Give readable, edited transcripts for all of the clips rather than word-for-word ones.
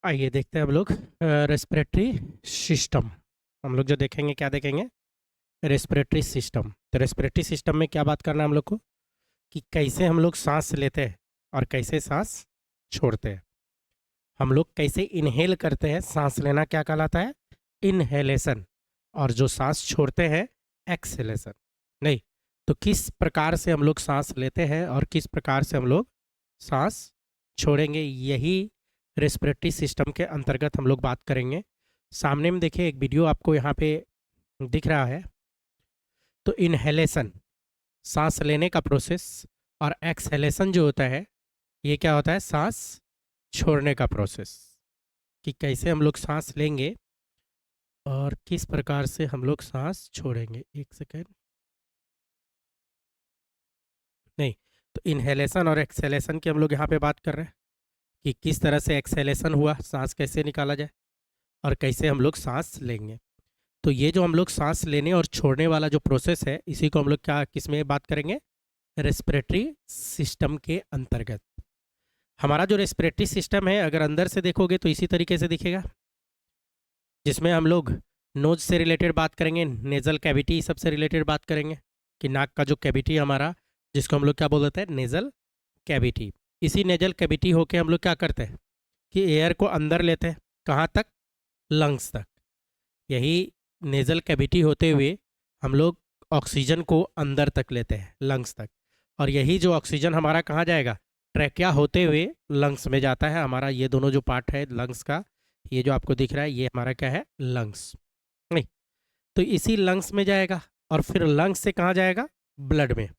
आइए देखते हैं हम लोग रेस्पिरेटरी सिस्टम। हम लोग जो देखेंगे क्या देखेंगे? Respiratory system. तो रेस्पिरेटरी सिस्टम में क्या बात करना है हम लोग को कि कैसे हम लोग सांस लेते हैं और कैसे सांस छोड़ते हैं। हम लोग कैसे इनहेल करते हैं, सांस लेना क्या कहलाता है? इनहेलेशन। और जो सांस छोड़ते हैं, एक्सहेलेशन। नहीं, तो किस प्रकार से हम लोग सांस लेते हैं और किस प्रकार से हम लोग सांस छोड़ेंगे, यही रेस्पिरेटरी सिस्टम के अंतर्गत हम लोग बात करेंगे। सामने में देखिए एक वीडियो आपको यहाँ पे दिख रहा है। तो इनहेलेशन सांस लेने का प्रोसेस और एक्सहेलेशन जो होता है ये क्या होता है? सांस छोड़ने का प्रोसेस। कि कैसे हम लोग सांस लेंगे और किस प्रकार से हम लोग सांस छोड़ेंगे। एक सेकेंड। नहीं, तो इनहेलेशन और एक्सहेलेशन की हम लोग यहाँ पे बात कर रहे हैं कि किस तरह से एक्सहेलेशन हुआ, सांस कैसे निकाला जाए और कैसे हम लोग सांस लेंगे। तो ये जो हम लोग सांस लेने और छोड़ने वाला जो प्रोसेस है, इसी को हम लोग क्या किस में बात करेंगे? रेस्पिरेटरी सिस्टम के अंतर्गत। हमारा जो रेस्पिरेटरी सिस्टम है, अगर अंदर से देखोगे तो इसी तरीके से दिखेगा, जिसमें हम लोग नोज से रिलेटेड बात करेंगे, नेजल कैविटी सबसे रिलेटेड बात करेंगे कि नाक का जो कैविटी हमारा, जिसको हम लोग क्या बोल देते हैं? Nasal cavity. इसी नेजल कैविटी होके हम लोग क्या करते हैं कि एयर को अंदर लेते हैं। कहाँ तक? लंग्स तक। यही नेजल कैविटी होते हुए हम लोग ऑक्सीजन को अंदर तक लेते हैं, लंग्स तक। और यही जो ऑक्सीजन हमारा कहाँ जाएगा? ट्रैकिया होते हुए लंग्स में जाता है। हमारा ये दोनों जो पार्ट है लंग्स का, ये जो आपको दिख रहा है, ये हमारा क्या है? लंग्स। नहीं, तो इसी लंग्स में जाएगा और फिर लंग्स से कहाँ जाएगा? ब्लड में।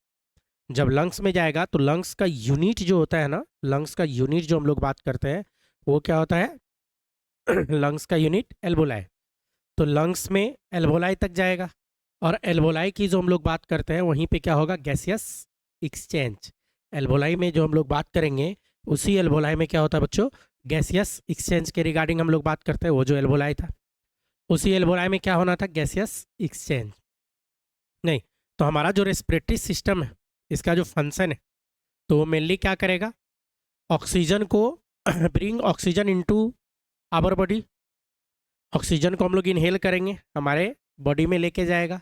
जब लंग्स में जाएगा तो लंग्स का यूनिट जो होता है ना, लंग्स का यूनिट जो हम लोग बात करते हैं वो क्या होता है? लंग्स का यूनिट एल्वोलाई। तो लंग्स में एल्वोलाई तक जाएगा और एल्वोलाई की जो हम लोग बात करते हैं वहीं पे क्या होगा? Gaseous exchange. एल्वोलाई में जो हम लोग बात करेंगे, उसी एल्वोलाई में क्या होता है बच्चों? गैसियस एक्सचेंज के रिगार्डिंग हम लोग बात करते हैं। वो जो एल्वोलाई था, उसी एल्वोलाई में क्या होना था? Gaseous exchange. नहीं, तो हमारा जो रेस्पिरेटरी सिस्टम है, इसका जो फंक्शन है, तो वो मेनली क्या करेगा? ऑक्सीजन को bring oxygen into our body. Oxygen को हम लोग इनहेल करेंगे, हमारे बॉडी में लेके जाएगा।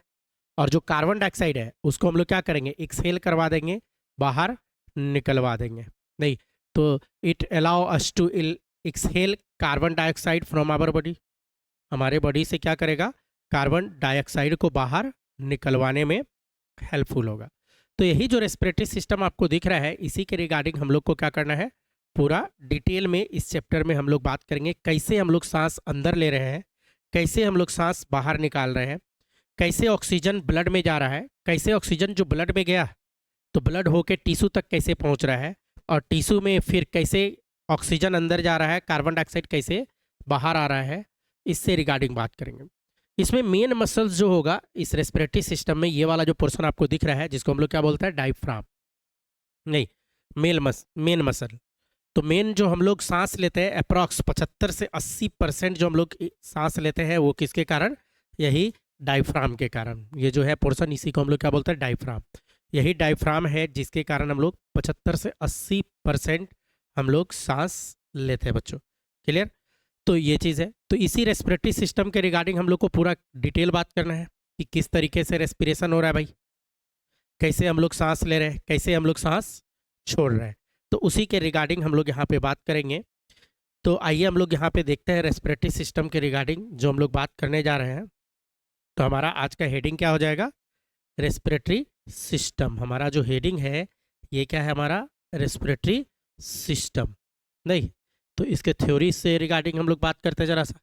और जो कार्बन डाइऑक्साइड है उसको हम लोग क्या करेंगे? एक्सहेल करवा देंगे, बाहर निकलवा देंगे। नहीं, तो it allow us to exhale carbon dioxide from our body. हमारे बॉडी से क्या करेगा? कार्बन डाइऑक्साइड को बाहर निकलवाने में हेल्पफुल होगा। तो यही जो रेस्पिरेटरी सिस्टम आपको दिख रहा है, इसी के रिगार्डिंग हम लोग को क्या करना है? पूरा डिटेल में इस चैप्टर में हम लोग बात करेंगे। कैसे हम लोग सांस अंदर ले रहे हैं, कैसे हम लोग सांस बाहर निकाल रहे हैं, कैसे ऑक्सीजन ब्लड में जा रहा है, कैसे ऑक्सीजन जो ब्लड में गया तो ब्लड होके टिश्यू तक कैसे पहुंच रहा है, और टिश्यू में फिर कैसे ऑक्सीजन अंदर जा रहा है, कार्बन डाइऑक्साइड कैसे बाहर आ रहा है, इससे रिगार्डिंग बात करेंगे। इसमें मेन मसल्स जो होगा इस रेस्पिरेटरी सिस्टम में, ये वाला जो पोर्शन आपको दिख रहा है जिसको हम लोग क्या बोलते हैं? डायफ्राम। नहीं, मेन मसल। तो मेन जो हम लोग सांस लेते हैं, अप्रॉक्स 75 से 80% जो हम लोग सांस लेते हैं, वो किसके कारण? यही डायफ्राम के कारण। ये जो है पोर्शन, इसी को हम लोग क्या बोलते हैं? डायफ्राम। यही डायफ्राम है जिसके कारण हम लोग 75 से 80% हम लोग सांस लेते हैं बच्चों। क्लियर? तो ये चीज़ है। तो इसी रेस्पिरेटरी सिस्टम के रिगार्डिंग हम लोग को पूरा डिटेल बात करना है कि किस तरीके से रेस्पिरेशन हो रहा है भाई, कैसे हम लोग सांस ले रहे हैं, कैसे हम लोग सांस छोड़ रहे हैं। तो उसी के रिगार्डिंग हम लोग यहाँ पे बात करेंगे। तो आइए हम लोग यहाँ पे देखते हैं रेस्पिरेटरी सिस्टम के रिगार्डिंग जो हम लोग बात करने जा रहे हैं। तो हमारा आज का हेडिंग क्या हो जाएगा? Respiratory system. हमारा जो हेडिंग है ये क्या है? हमारा रेस्पिरेटरी सिस्टम। नहीं, तो इसके थ्योरी से रिगार्डिंग हम लोग बात करते हैं जरा सा।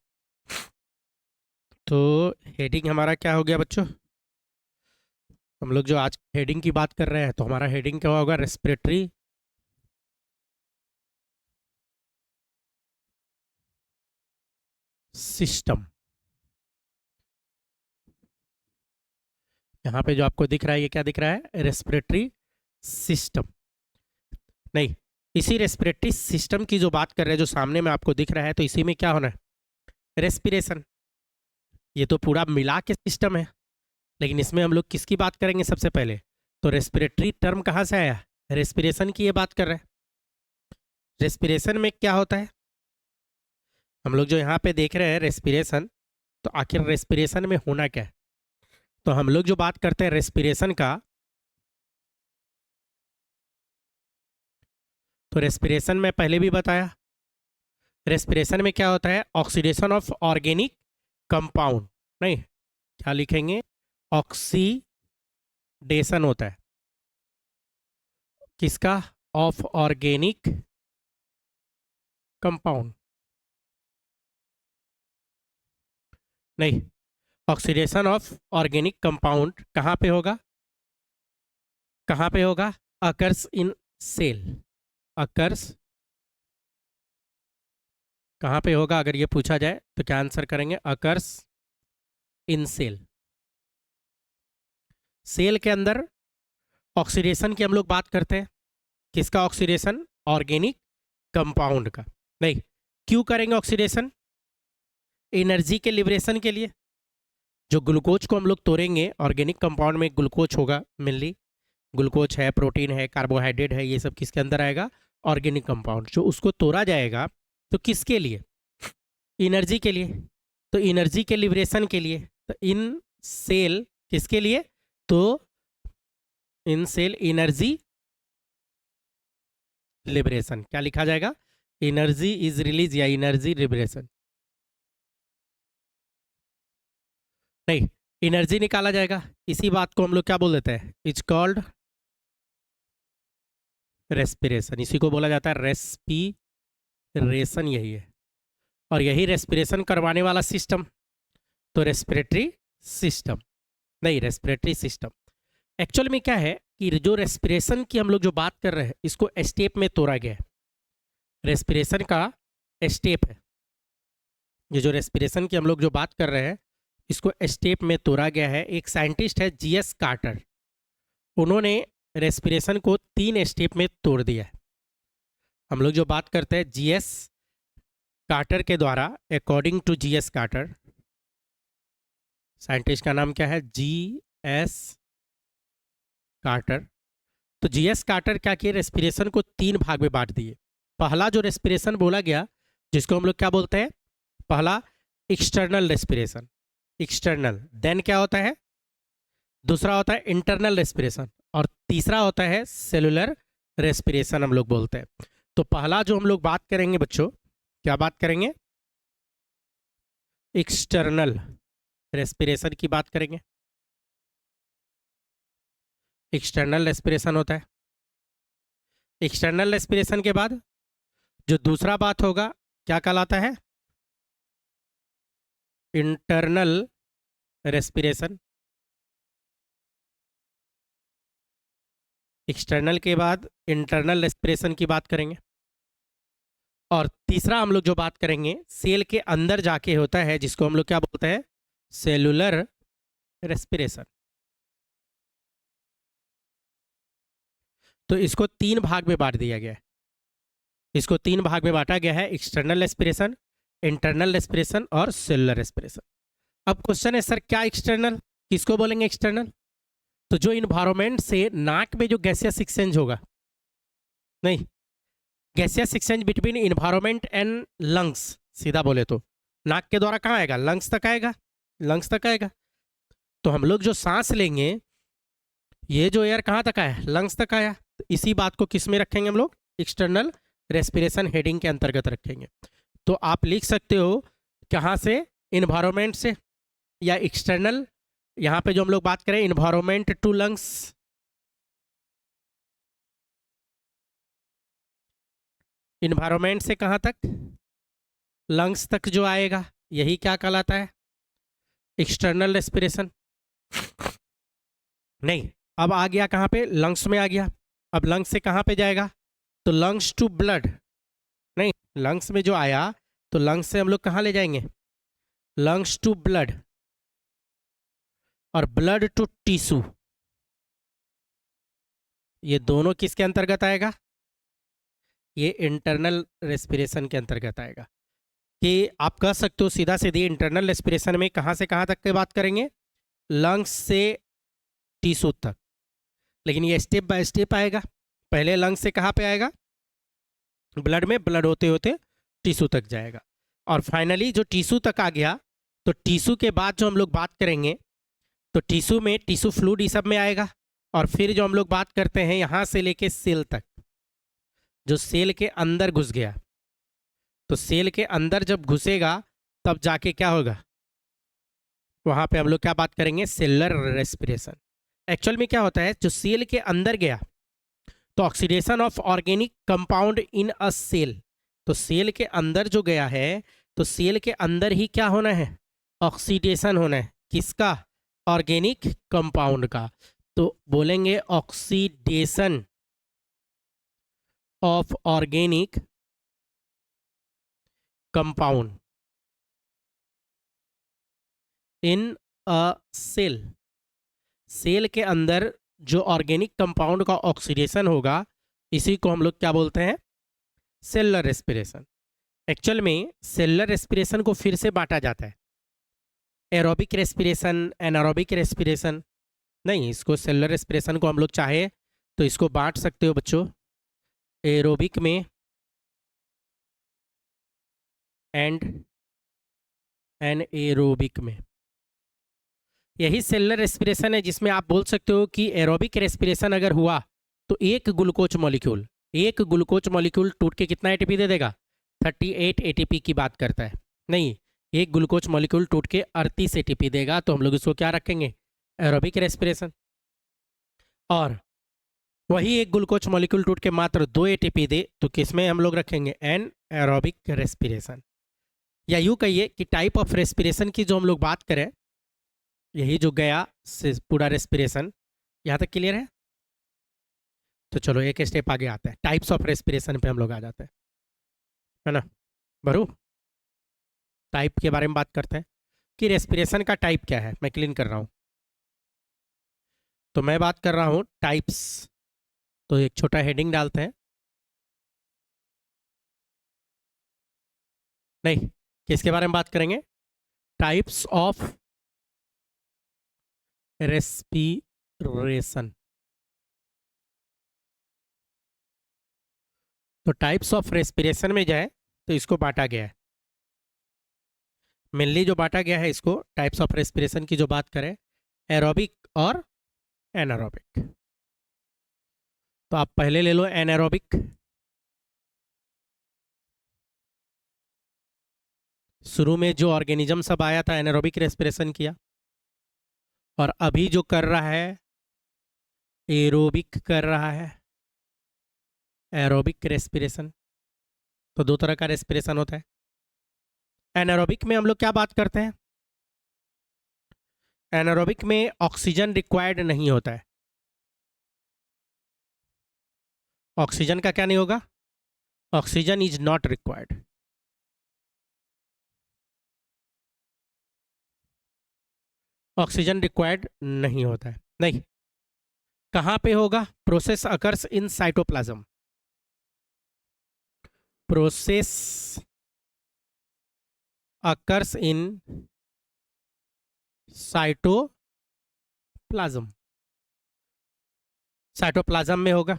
तो हेडिंग हमारा क्या हो गया बच्चों? हम लोग जो आज हेडिंग की बात कर रहे हैं, तो हमारा हेडिंग क्या होगा? Respiratory system. यहाँ पे जो आपको दिख रहा है, ये क्या दिख रहा है? Respiratory system. नहीं, इसी रेस्पिरेटरी सिस्टम की जो बात कर रहे हैं, जो सामने में आपको दिख रहा है, तो इसी में क्या होना है? रेस्पिरेशन। ये तो पूरा मिला के सिस्टम है, लेकिन इसमें हम लोग किसकी बात करेंगे सबसे पहले? तो रेस्पिरेटरी टर्म कहाँ से आया? रेस्पिरेशन की ये बात कर रहे हैं। रेस्पिरेशन में क्या होता है? हम लोग जो यहाँ पे देख रहे हैं रेस्पिरेशन, तो आखिर रेस्पिरेशन में होना क्या है? तो हम लोग जो बात करते हैं रेस्पिरेशन का, तो रेस्पिरेशन में पहले भी बताया, रेस्पिरेशन में क्या होता है? ऑक्सीडेशन ऑफ ऑर्गेनिक कंपाउंड, नहीं क्या लिखेंगे? ऑक्सीडेशन होता है किसका? ऑफ ऑर्गेनिक कंपाउंड, नहीं, ऑक्सीडेशन ऑफ ऑर्गेनिक कंपाउंड कहाँ पे होगा? कहाँ पे होगा? अकर्स इन सेल, अकर्स कहाँ पे होगा? अगर ये पूछा जाए तो क्या आंसर करेंगे? Occurs in cell. सेल के अंदर ऑक्सीडेशन की हम लोग बात करते हैं, किसका ऑक्सीडेशन? ऑर्गेनिक कंपाउंड का। नहीं, क्यों करेंगे ऑक्सीडेशन? एनर्जी के लिबरेशन के लिए। जो ग्लूकोज को हम लोग तोड़ेंगे, ऑर्गेनिक कंपाउंड में ग्लूकोज होगा मेनली, ग्लूकोज है, प्रोटीन है, कार्बोहाइड्रेट है, ये सब किसके अंदर आएगा? Organic compound. जो उसको तोड़ा जाएगा तो किसके लिए? एनर्जी के लिए। तो एनर्जी के लिबरेशन के लिए। तो इन सेल किसके लिए? तो इन सेल एनर्जी लिबरेशन। क्या लिखा जाएगा? एनर्जी इज रिलीज या एनर्जी लिबरेशन। नहीं, एनर्जी निकाला जाएगा। इसी बात को हम लोग क्या बोल देते हैं? It's called respiration. इसी को बोला जाता है रेस्पिरेशन, यही है। और यही रेस्पिरेशन करवाने वाला सिस्टम, तो रेस्पिरेटरी सिस्टम, नहीं रेस्पिरेटरी सिस्टम। एक्चुअल में क्या है कि जो रेस्पिरेशन की हम लोग जो बात कर रहे हैं, इसको स्टेप में तोड़ा गया है। रेस्पिरेशन का स्टेप है, ये जो रेस्पिरेशन की हम लोग जो बात कर रहे हैं, इसको स्टेप में तोड़ा गया है। एक साइंटिस्ट है जीएस कार्टर, उन्होंने रेस्पिरेशन को 3 स्टेप में तोड़ दिया है। हम लोग जो बात करते हैं जीएस कार्टर के द्वारा, according to GS Carter, scientist का नाम क्या है? GS Carter. तो जीएस कार्टर क्या किए? रेस्पिरेशन को 3 भाग में बांट दिए। पहला जो रेस्पिरेशन बोला गया, जिसको हम लोग क्या बोलते हैं? पहला एक्सटर्नल रेस्पिरेशन, एक्सटर्नल। देन क्या होता है? दूसरा होता है इंटरनल रेस्पिरेशन, और तीसरा होता है सेलुलर रेस्पिरेशन हम लोग बोलते हैं। तो पहला जो हम लोग बात करेंगे बच्चों, क्या बात करेंगे? एक्सटर्नल रेस्पिरेशन की बात करेंगे। एक्सटर्नल रेस्पिरेशन होता है। एक्सटर्नल रेस्पिरेशन के बाद जो दूसरा बात होगा, क्या कहलाता है? Internal respiration. एक्सटर्नल के बाद इंटरनल रेस्पिरेशन की बात करेंगे। और तीसरा हम लोग जो बात करेंगे, सेल के अंदर जाके होता है, जिसको हम लोग क्या बोलते हैं? Cellular respiration. तो इसको 3 भाग में बांट दिया गया है। इसको 3 भाग में बांटा गया है, एक्सटर्नल रेस्पिरेशन, इंटरनल रेस्पिरेशन और सेलुलर रेस्पिरेशन। अब क्वेश्चन है, सर क्या एक्सटर्नल, किसको बोलेंगे एक्सटर्नल? तो जो इन्वायरमेंट से नाक में जो गैसियस एक्सचेंज होगा, नहीं, gaseous exchange between environment and lungs, सीधा बोले तो नाक के द्वारा कहाँ आएगा? लंग्स तक आएगा, लंग्स तक आएगा। तो हम लोग जो सांस लेंगे, ये जो एयर कहाँ तक आया? लंग्स तक आया। तो इसी बात को किस में रखेंगे हम लोग? एक्सटर्नल रेस्पिरेशन हेडिंग के अंतर्गत रखेंगे। तो आप लिख सकते हो कहाँ से? इन्वायरमेंट से, या एक्सटर्नल, यहाँ पे जो हम लोग बात करें इन्वायरमेंट टू लंग्स, इन्वायरमेंट से कहाँ तक? लंग्स तक जो आएगा, यही क्या कहलाता है? External respiration. नहीं, अब आ गया कहाँ पे? लंग्स में आ गया। अब लंग्स से कहाँ पे जाएगा? तो लंग्स टू ब्लड, नहीं, लंग्स में जो आया, तो लंग्स से हम लोग कहाँ ले जाएंगे? लंग्स टू ब्लड, और ब्लड टू टिश्यू। ये दोनों किसके अंतर्गत आएगा? ये इंटरनल रेस्पिरेशन के अंतर्गत आएगा। कि आप कह सकते हो सीधा सीधी, इंटरनल रेस्पिरेशन में कहाँ से कहाँ तक की बात करेंगे? लंग्स से टिश्यू तक। लेकिन ये स्टेप बाय स्टेप आएगा। पहले लंग्स से कहाँ पे आएगा? ब्लड में, ब्लड होते होते टिश्यू तक जाएगा। और फाइनली जो टिश्यू तक आ गया, तो टिश्यू के बाद जो हम लोग बात करेंगे, तो टिश्यू में टिश्यू फ्लूइड इस सब में आएगा। और फिर जो हम लोग बात करते हैं यहाँ से लेके सेल तक, जो सेल के अंदर घुस गया, तो सेल के अंदर जब घुसेगा तब जाके क्या होगा, वहाँ पे हम लोग क्या बात करेंगे, सेलुलर रेस्पिरेशन। एक्चुअल में क्या होता है, जो सेल के अंदर गया तो oxidation of organic compound in a cell, तो सेल के अंदर जो गया है तो सेल के अंदर ही क्या होना है, ऑक्सीडेशन होना है। किसका, ऑर्गेनिक कंपाउंड का। तो बोलेंगे oxidation of organic compound in a cell. Cell के अंदर जो ऑर्गेनिक कंपाउंड का ऑक्सीडेशन होगा, इसी को हम लोग क्या बोलते हैं, सेलुलर रेस्पिरेशन। एक्चुअल में सेलुलर रेस्पिरेशन को फिर से बांटा जाता है, एरोबिक रेस्पिरेशन, एनारोबिक रेस्पिरेशन। नहीं, इसको सेलुलर रेस्पिरेशन को हम लोग चाहे तो इसको बांट सकते हो बच्चों, एरोबिक में एंड एनएरोबिक में। यही सेलुलर रेस्पिरेशन है जिसमें आप बोल सकते हो कि एरोबिक रेस्पिरेशन अगर हुआ तो एक ग्लूकोज मॉलिक्यूल टूट के कितना एटीपी दे देगा, 38 एटीपी की बात करता है। नहीं, एक ग्लूकोज मॉलिक्यूल टूट के 38 एटीपी देगा, तो हम लोग इसको क्या रखेंगे, एरोबिक रेस्पिरेशन। और वही एक ग्लूकोज मॉलिक्यूल टूट के मात्र 2 एटीपी दे तो किसमें हम लोग रखेंगे, एन एरोबिक रेस्पिरेशन। या यूँ कहिए कि टाइप ऑफ रेस्पिरेशन की जो हम लोग बात करें, यही जो गया पूरा रेस्पिरेशन, यहाँ तक क्लियर है। तो चलो एक स्टेप आगे आते हैं, टाइप्स ऑफ रेस्पिरेशन पे हम लोग आ जाते हैं, है ना। भरू टाइप के बारे में बात करते हैं कि रेस्पिरेशन का टाइप क्या है। मैं क्लीन कर रहा हूँ, तो मैं बात कर रहा हूँ टाइप्स। तो एक छोटा हेडिंग डालते हैं, नहीं किसके बारे में बात करेंगे, टाइप्स ऑफ रेस्पिरेशन। तो टाइप्स ऑफ रेस्पिरेशन में जाए तो इसको बांटा गया है, मेनली जो बांटा गया है इसको टाइप्स ऑफ रेस्पिरेशन की जो बात करें, एरोबिक और एनारोबिक। तो आप पहले ले लो एनारोबिक। शुरू में जो ऑर्गेनिज्म सब आया था एनारोबिक रेस्पिरेशन किया, और अभी जो कर रहा है एरोबिक कर रहा है, एरोबिक रेस्पिरेशन। तो दो तरह का रेस्पिरेशन होता है। एनारोबिक में हम लोग क्या बात करते हैं, एनारोबिक में ऑक्सीजन रिक्वायर्ड नहीं होता है। ऑक्सीजन का क्या नहीं होगा, oxygen is not required. Oxygen required नहीं होता है। नहीं, कहाँ पे होगा, process occurs in cytoplasm. Process occurs in cytoplasm, cytoplasm में होगा।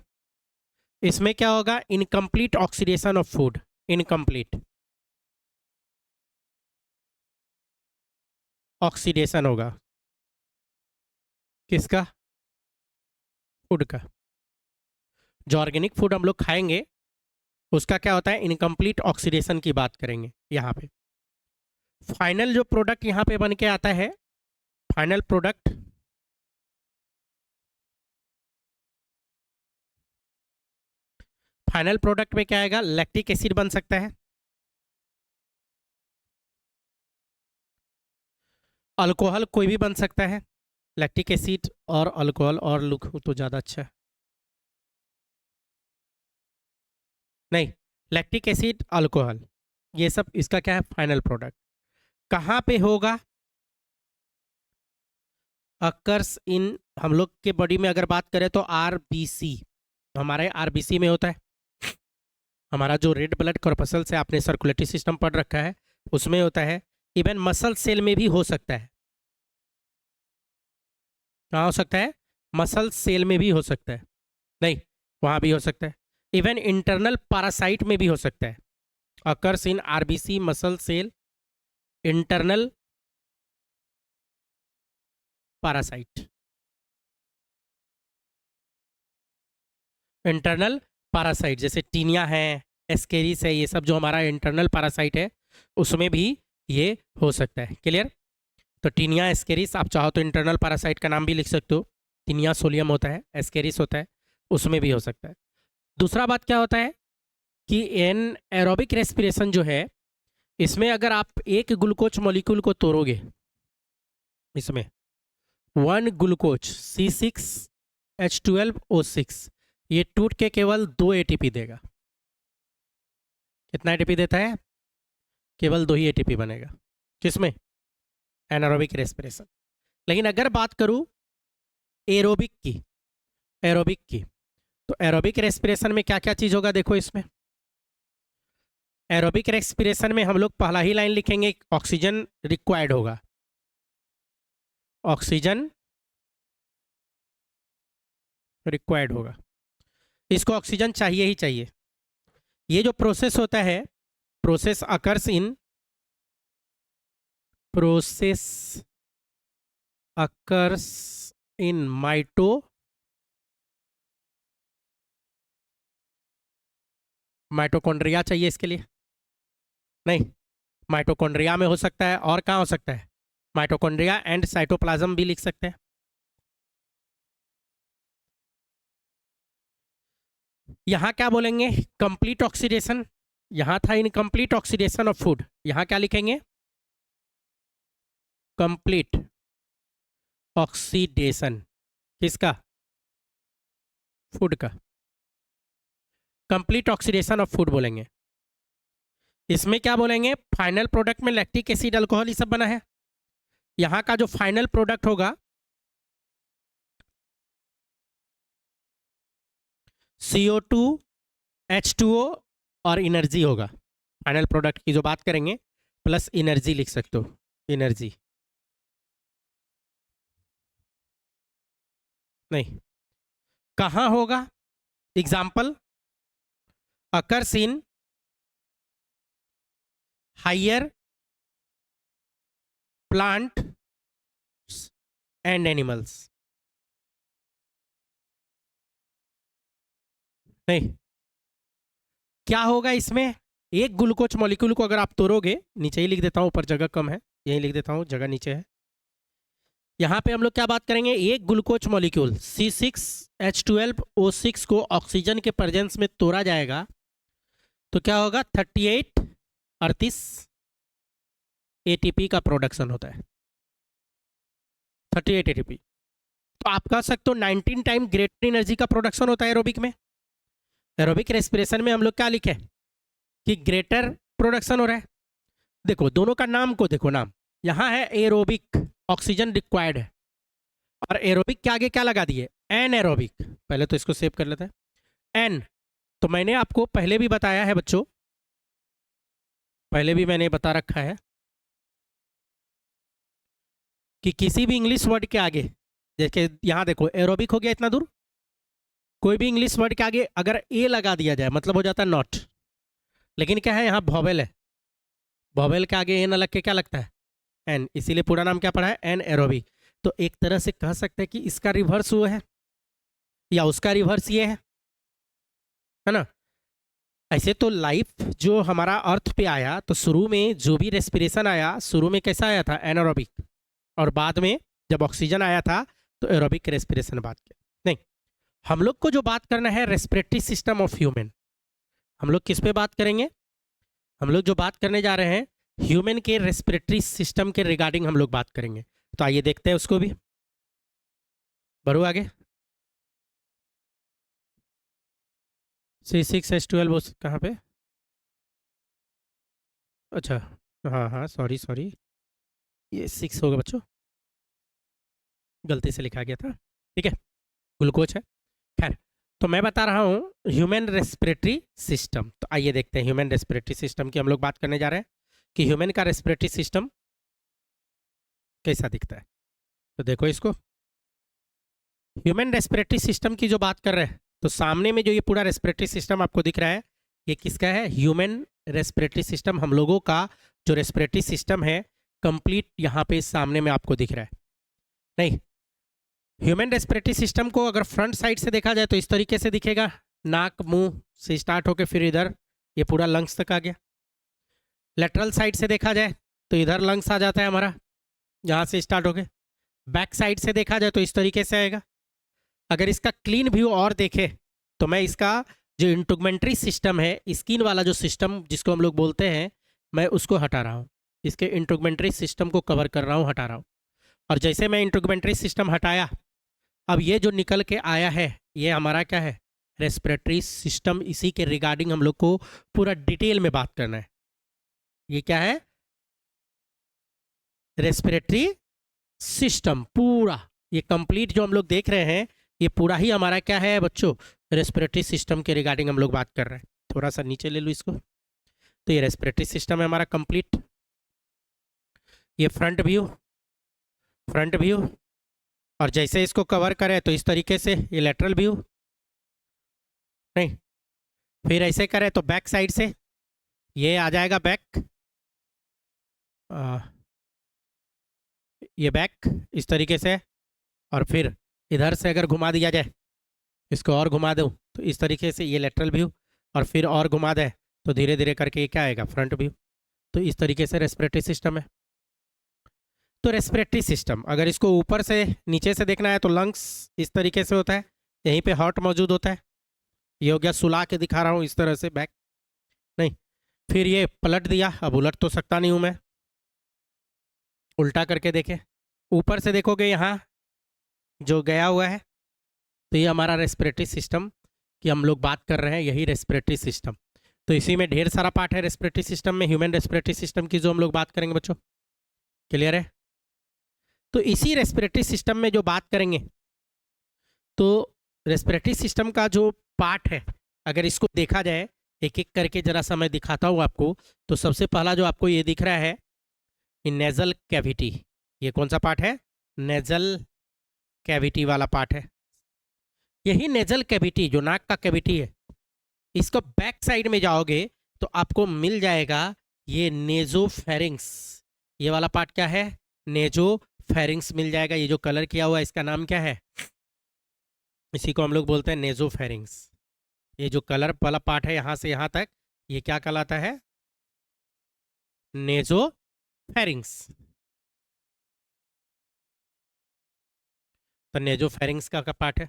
इसमें क्या होगा, incomplete oxidation of food, incomplete oxidation होगा। किसका, फूड का। जो ऑर्गेनिक फूड हम लोग खाएंगे उसका क्या होता है, इनकम्प्लीट ऑक्सीडेशन की बात करेंगे यहाँ पे। फाइनल जो प्रोडक्ट यहाँ पे बन के आता है, फाइनल प्रोडक्ट में क्या आएगा, लैक्टिक एसिड बन सकता है, अल्कोहल कोई भी बन सकता है, लैक्टिक एसिड और अल्कोहल, और लिखूँ तो ज़्यादा अच्छा है, नहीं लैक्टिक एसिड अल्कोहल, ये सब इसका क्या है, फाइनल प्रोडक्ट। कहाँ पे होगा, अकर्स इन, हम लोग के बॉडी में अगर बात करें तो आरबीसी, हमारे आरबीसी में होता है। हमारा जो रेड ब्लड कॉर्पसल से आपने सर्कुलेटरी सिस्टम पढ़ रखा है उसमें होता है। इवन मसल सेल में भी हो सकता है। कहाँ हो सकता है, मसल सेल में भी हो सकता है, नहीं वहाँ भी हो सकता है। इवन इंटरनल पैरासाइट में भी हो सकता है। Occurs in RBC muscle cell internal parasite. Internal parasite जैसे टीनिया है, एस्केरिस है, ये सब जो हमारा इंटरनल पैरासाइट है उसमें भी ये हो सकता है। क्लियर? तो टीनिया एस्केरिस, आप चाहो तो इंटरनल पैरासाइट का नाम भी लिख सकते हो। टीनिया सोलियम होता है, एस्केरिस होता है, उसमें भी हो सकता है। दूसरा बात क्या होता है कि एन एरोबिक रेस्पिरेशन जो है, इसमें अगर आप एक ग्लूकोज मॉलिक्यूल को तोड़ोगे, इसमें 1 ग्लूकोज C6H12O6 ये टूट के केवल 2 एटीपी देगा। कितना एटीपी देता है? केवल 2 ही एटीपी बनेगा। किसमें? Anaerobic respiration. लेकिन अगर बात करूं एरोबिक की, तो एरोबिक रेस्पिरेशन में क्या क्या चीज होगा देखो इसमें। एरोबिक रेस्पिरेशन में हम लोग पहला ही लाइन लिखेंगे, ऑक्सीजन रिक्वायर्ड होगा। ऑक्सीजन रिक्वायर्ड होगा, इसको ऑक्सीजन चाहिए ही चाहिए। ये जो प्रोसेस होता है, प्रोसेस अकर्स इन माइटोकॉन्ड्रिया चाहिए इसके लिए? नहीं, माइटोकॉन्ड्रिया में हो सकता है, और कहाँ हो सकता है? माइटोकॉन्ड्रिया एंड साइटोप्लाज्म भी लिख सकते हैं। यहां क्या बोलेंगे? Complete oxidation. यहां था इनकम्प्लीट ऑक्सीडेशन ऑफ फूड, यहां क्या लिखेंगे? Complete oxidation. किसका? फूड का। कंप्लीट ऑक्सीडेशन ऑफ फूड बोलेंगे। इसमें क्या बोलेंगे? फाइनल प्रोडक्ट में लैक्टिक एसिड, अल्कोहल ये सब बना है। यहां का जो फाइनल प्रोडक्ट होगा CO2 H2O और एनर्जी होगा। फाइनल प्रोडक्ट की जो बात करेंगे, प्लस एनर्जी लिख सकते हो, एनर्जी। नहीं, कहां होगा? Example, occurs in higher plant and animals. नहीं, क्या होगा इसमें? एक ग्लूकोज मॉलिक्यूल को अगर आप तोड़ोगे, नीचे ही लिख देता हूं, ऊपर जगह कम है, यही लिख देता हूं, जगह नीचे है। यहां पे हम लोग क्या बात करेंगे? एक ग्लूकोज मॉलिक्यूल C6H12O6 को ऑक्सीजन के प्रेजेंस में तोड़ा जाएगा तो क्या होगा? 38 एटीपी का प्रोडक्शन होता है। 38 एटीपी। तो आप कह सकते हो 19 टाइम ग्रेटर एनर्जी का प्रोडक्शन होता है एरोबिक में। एरोबिक रेस्पिरेशन में हम लोग क्या लिखे कि ग्रेटर प्रोडक्शन हो रहा है। देखो दोनों का नाम को देखो, नाम यहाँ है एरोबिक, ऑक्सीजन रिक्वायर्ड है, और एरोबिक के आगे क्या लगा दिए? Anaerobic. पहले तो इसको सेव कर लेते हैं। एन, तो मैंने आपको पहले भी बताया है बच्चों, पहले भी मैंने बता रखा है कि किसी भी इंग्लिश वर्ड के आगे, जैसे यहाँ देखो एरोबिक हो गया इतना दूर, कोई भी इंग्लिश वर्ड के आगे अगर ए लगा दिया जाए मतलब हो जाता है नॉट। लेकिन क्या है, यहाँ वॉवेल है, वॉवेल के आगे एन लग के क्या लगता है? एन, इसीलिए पूरा नाम क्या पड़ा है? Anaerobic. तो एक तरह से कह सकते हैं कि इसका रिवर्स वो है या उसका रिवर्स ये है ना। ऐसे तो लाइफ जो हमारा अर्थ पे आया, तो शुरू में जो भी रेस्पिरेशन आया, शुरू में कैसा आया था? एनारोबिक, और बाद में जब ऑक्सीजन आया था तो एरोबिक रेस्पिरेशन बात किया। नहीं, हम लोग को जो बात करना है रेस्पिरेटरी सिस्टम ऑफ ह्यूमन। हम लोग किस पे बात करेंगे? हम लोग जो बात करने जा रहे हैं ह्यूमन के रेस्पिरेटरी सिस्टम के रिगार्डिंग हम लोग बात करेंगे। तो आइए देखते हैं उसको भी। बढ़ो आगे। C6H12 कहाँ पे? अच्छा, हाँ हाँ, सॉरी सॉरी, ये 6 होगा बच्चों, गलती से लिखा गया था। ठीक है, ग्लूकोज है। खैर, तो मैं बता रहा हूँ ह्यूमन रेस्पिरेटरी सिस्टम। तो आइए देखते हैं ह्यूमन रेस्पिरेटरी सिस्टम की हम लोग बात करने जा रहे हैं कि ह्यूमन का रेस्पिरेटरी सिस्टम कैसा दिखता है। तो देखो इसको, ह्यूमन रेस्पिरेटरी सिस्टम की जो बात कर रहे हैं, तो सामने में जो ये पूरा रेस्पिरेटरी सिस्टम आपको दिख रहा है, ये किसका है? ह्यूमन रेस्पिरेटरी सिस्टम, हम लोगों का जो रेस्पिरेटरी सिस्टम है कंप्लीट यहाँ पे सामने में आपको दिख रहा है। नहीं, ह्यूमन रेस्पिरेटरी सिस्टम को अगर फ्रंट साइड से देखा जाए तो इस तरीके से दिखेगा, नाक मुंह से स्टार्ट होकर फिर इधर ये पूरा लंग्स तक आ गया। लेटरल साइड से देखा जाए तो इधर लंग्स आ जाता है हमारा, यहाँ से स्टार्ट होके। बैक साइड से देखा जाए तो इस तरीके से आएगा। अगर इसका क्लीन व्यू और देखे तो मैं इसका जो इंट्रूगमेंट्री सिस्टम है, स्किन वाला जो सिस्टम जिसको हम लोग बोलते हैं, मैं उसको हटा रहा हूँ, इसके इंट्रूगमेंट्री सिस्टम को कवर कर रहा हूँ, हटा रहा हूँ। और जैसे मैं इंट्रूगमेंट्री सिस्टम हटाया, अब ये जो निकल के आया है ये हमारा क्या है, रेस्पिरेटरी सिस्टम। इसी के रिगार्डिंग हम लोग को पूरा डिटेल में बात करना है। ये क्या है, रेस्पिरेटरी सिस्टम पूरा, ये कंप्लीट जो हम लोग देख रहे हैं ये पूरा ही हमारा क्या है बच्चों, रेस्पिरेटरी सिस्टम के रिगार्डिंग हम लोग बात कर रहे हैं। थोड़ा सा नीचे ले लो इसको। तो ये रेस्पिरेटरी सिस्टम है हमारा कंप्लीट। ये फ्रंट व्यू, फ्रंट व्यू, और जैसे इसको कवर करें तो इस तरीके से ये लेटरल व्यू, नहीं फिर ऐसे करें तो बैक साइड से ये आ जाएगा बैक, ये बैक इस तरीके से। और फिर इधर से अगर घुमा दिया जाए, इसको और घुमा दूँ तो इस तरीके से ये लेटरल व्यू, और फिर और घुमा दे तो धीरे धीरे करके ये क्या आएगा, फ्रंट व्यू। तो इस तरीके से रेस्पिरेटरी सिस्टम है। तो रेस्पिरेटरी सिस्टम अगर इसको ऊपर से नीचे से देखना है तो लंग्स इस तरीके से होता है, यहीं पे हार्ट मौजूद होता है। ये हो गया, सुला के दिखा रहा हूँ इस तरह से बैक, नहीं फिर ये पलट दिया, अब उलट तो सकता नहीं हूँ मैं, उल्टा करके देखे, ऊपर से देखोगे यहाँ जो गया हुआ है, तो ये हमारा रेस्पिरेटरी सिस्टम की हम लोग बात कर रहे हैं, यही रेस्पिरेटरी सिस्टम। तो इसी में ढेर सारा पार्ट है रेस्पिरेटरी सिस्टम में, ह्यूमन रेस्पिरेटरी सिस्टम की जो हम लोग बात करेंगे बच्चों, क्लियर है। तो इसी रेस्पिरेटरी सिस्टम में जो बात करेंगे, तो रेस्पिरेटरी सिस्टम का जो पार्ट है अगर इसको देखा जाए एक एक करके, जरा सा मैं दिखाता हूँ आपको। तो सबसे पहला जो आपको ये दिख रहा है नेजल कैविटी, ये कौन सा पार्ट है, नेजल कैविटी वाला पार्ट है। यही नेजल कैविटी जो नाक का कैविटी है, इसको बैक साइड में जाओगे तो आपको मिल जाएगा ये नेजोफेरिंग्स, ये वाला पार्ट क्या है, नेजोफेरिंग्स मिल जाएगा। ये जो कलर किया हुआ है इसका नाम क्या है, इसी को हम लोग बोलते हैं नेजोफेरिंग्स। ये जो कलर वाला पार्ट है यहाँ से यहाँ तक, ये क्या कहलाता है, नेजोफेरिंग्स। तो नेजोफेरिंग्स का पार्ट है।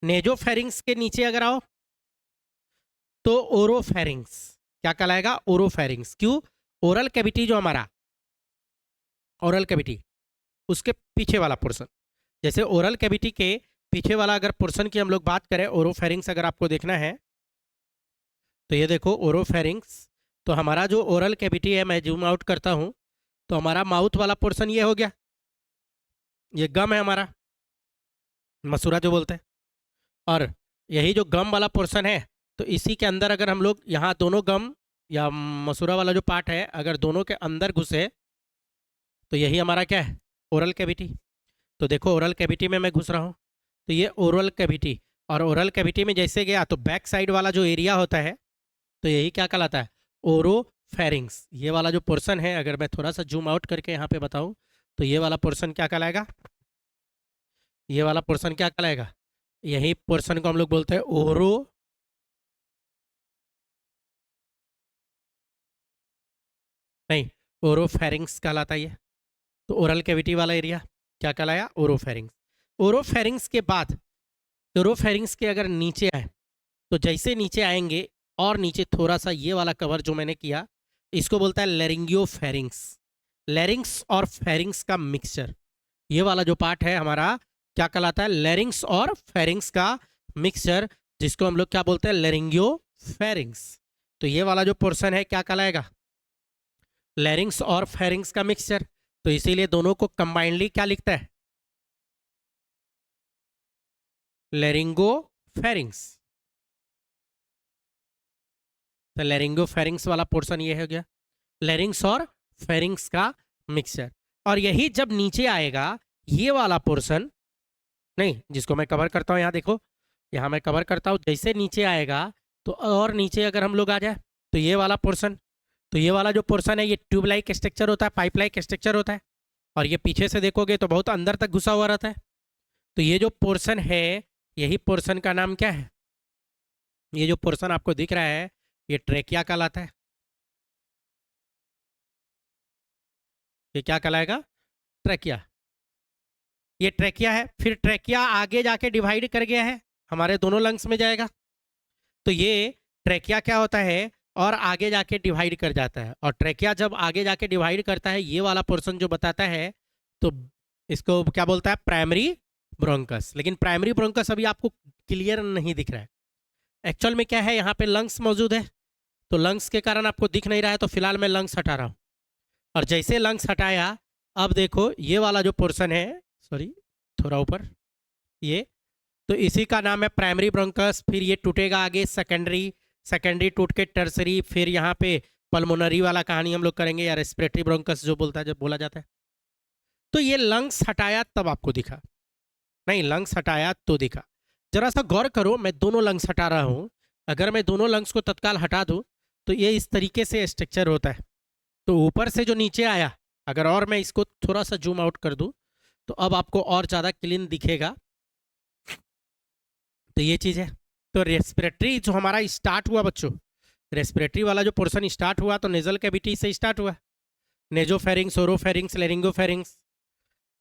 नेजोफेरिंग्स के नीचे अगर आओ तो ओरोफेरिंग्स, क्या कहलाएगा, ओरोफेरिंग्स। क्यों, ओरल कैविटी जो हमारा, ओरल कैविटी उसके पीछे वाला पोर्शन, जैसे ओरल कैविटी के पीछे वाला अगर पोर्शन की हम लोग बात करें, ओरोफेरिंग्स अगर आपको देखना है तो ये देखो ओरोफेरिंग्स। तो हमारा जो ओरल कैविटी है, मैं जूम आउट करता हूँ तो हमारा माउथ वाला पोर्शन ये हो गया, ये गम है हमारा, मसूरा जो बोलते हैं। और यही जो गम वाला पोर्शन है, तो इसी के अंदर अगर हम लोग यहाँ दोनों गम या मसूरा वाला जो पार्ट है अगर दोनों के अंदर घुसे तो यही हमारा क्या है, ओरल कैविटी। तो देखो ओरल कैविटी में मैं घुस रहा हूँ, तो ये ओरल कैविटी, और ओरल कैविटी में जैसे गया तो बैक साइड वाला जो एरिया होता है तो यही क्या कहलाता है, ओरोफेरिंग्स। ये वाला जो पोर्शन है, अगर मैं थोड़ा सा जूम आउट करके यहाँ पे बताऊँ तो ये वाला पोर्शन क्या कहलाएगा, ये वाला पोर्शन क्या कहलाएगा, यही पोर्शन को हम लोग बोलते हैं ओरो, नहीं ओरोफेरिंग्स कहलाता है ये। तो ओरल कैविटी वाला एरिया क्या कहलाया, ओरोफेरिंग्स। ओरोफेरिंग्स के बाद ओरोफेरिंग्स के अगर नीचे आए तो जैसे नीचे आएंगे और नीचे थोड़ा सा ये वाला कवर जो मैंने किया, इसको बोलता है लेरिंगियोफेरिंग्स। लेरिंग्स और फेरिंग्स का मिक्सचर, ये वाला जो पार्ट है हमारा क्या कहलाता है, लेरिंग्स और फेरिंग्स का मिक्सचर, जिसको हम लोग क्या बोलते हैं, लेरिंगियोफेरिंग्स। तो ये वाला जो पोर्शन है क्या कहलाएगा, लेरिंग्स और फेरिंग्स का मिक्सचर। तो इसीलिए दोनों को कंबाइंडली क्या लिखता है, लेरिंगोफेरिंग्स। तो लेरिंगोफेरिंग्स वाला पोर्शन ये हो गया, लेरिंग्स और फेरिंग्स का मिक्सचर। और यही जब नीचे आएगा ये वाला पोर्शन, नहीं जिसको मैं कवर करता हूँ, यहाँ देखो, यहाँ मैं कवर करता हूँ, जैसे नीचे आएगा तो और नीचे अगर हम लोग आ जाए तो ये वाला पोर्शन, तो ये वाला जो पोर्शन है ये ट्यूब लाइक स्ट्रक्चर होता है, पाइप लाइक स्ट्रक्चर होता है, और ये पीछे से देखोगे तो बहुत अंदर तक घुसा हुआ रहता है। तो ये जो पोर्शन है, यही पोर्शन का नाम क्या है? ये जो पोर्शन आपको दिख रहा है ये ट्रेकिया कहलाता है। ये क्या कहलाएगा? ट्रेकिया। ये ट्रेकिया है। फिर ट्रेकिया आगे जाके डिवाइड कर गया है, हमारे दोनों लंग्स में जाएगा। तो ये ट्रेकिया क्या होता है, और आगे जाके डिवाइड कर जाता है। और ट्रेकिया जब आगे जाके डिवाइड करता है, ये वाला पोर्शन जो बताता है, तो इसको क्या बोलता है? Primary bronchus. लेकिन प्राइमरी ब्रोंकस अभी आपको क्लियर नहीं दिख रहा है। एक्चुअल में क्या है, यहाँ पे लंग्स मौजूद है, तो लंग्स के कारण आपको दिख नहीं रहा है, तो फिलहाल मैं लंग्स हटा रहा हूँ। और जैसे लंग्स हटाया, अब देखो ये वाला जो पोर्शन है, सॉरी थोड़ा ऊपर, ये तो इसी का नाम है प्राइमरी ब्रोंकस। फिर ये टूटेगा आगे सेकेंडरी, सेकेंडरी टूट के टर्सरी, फिर यहाँ पे पल्मोनरी वाला कहानी हम लोग करेंगे, या रेस्पिरेटरी ब्रोंकस जो बोलता है, जब बोला जाता है। तो ये लंग्स हटाया तब आपको दिखा, नहीं लंग्स हटाया तो दिखा। जरा सा गौर करो, मैं दोनों लंग्स हटा रहा हूँ। अगर मैं दोनों लंग्स को तत्काल हटा दूँ तो ये इस तरीके से स्ट्रक्चर होता है। तो ऊपर से जो नीचे आया, अगर और मैं इसको थोड़ा सा जूम आउट कर दूँ तो अब आपको और ज़्यादा क्लीन दिखेगा। तो ये चीज़ है। तो रेस्पिरेटरी जो हमारा स्टार्ट हुआ बच्चों, रेस्पिरेटरी वाला जो पोर्शन स्टार्ट हुआ तो नेजल कैविटी से स्टार्ट हुआ। नेजोफेरिंग्स, ओरोफेरिंग्स, लेरिंगोफेरिंग्स,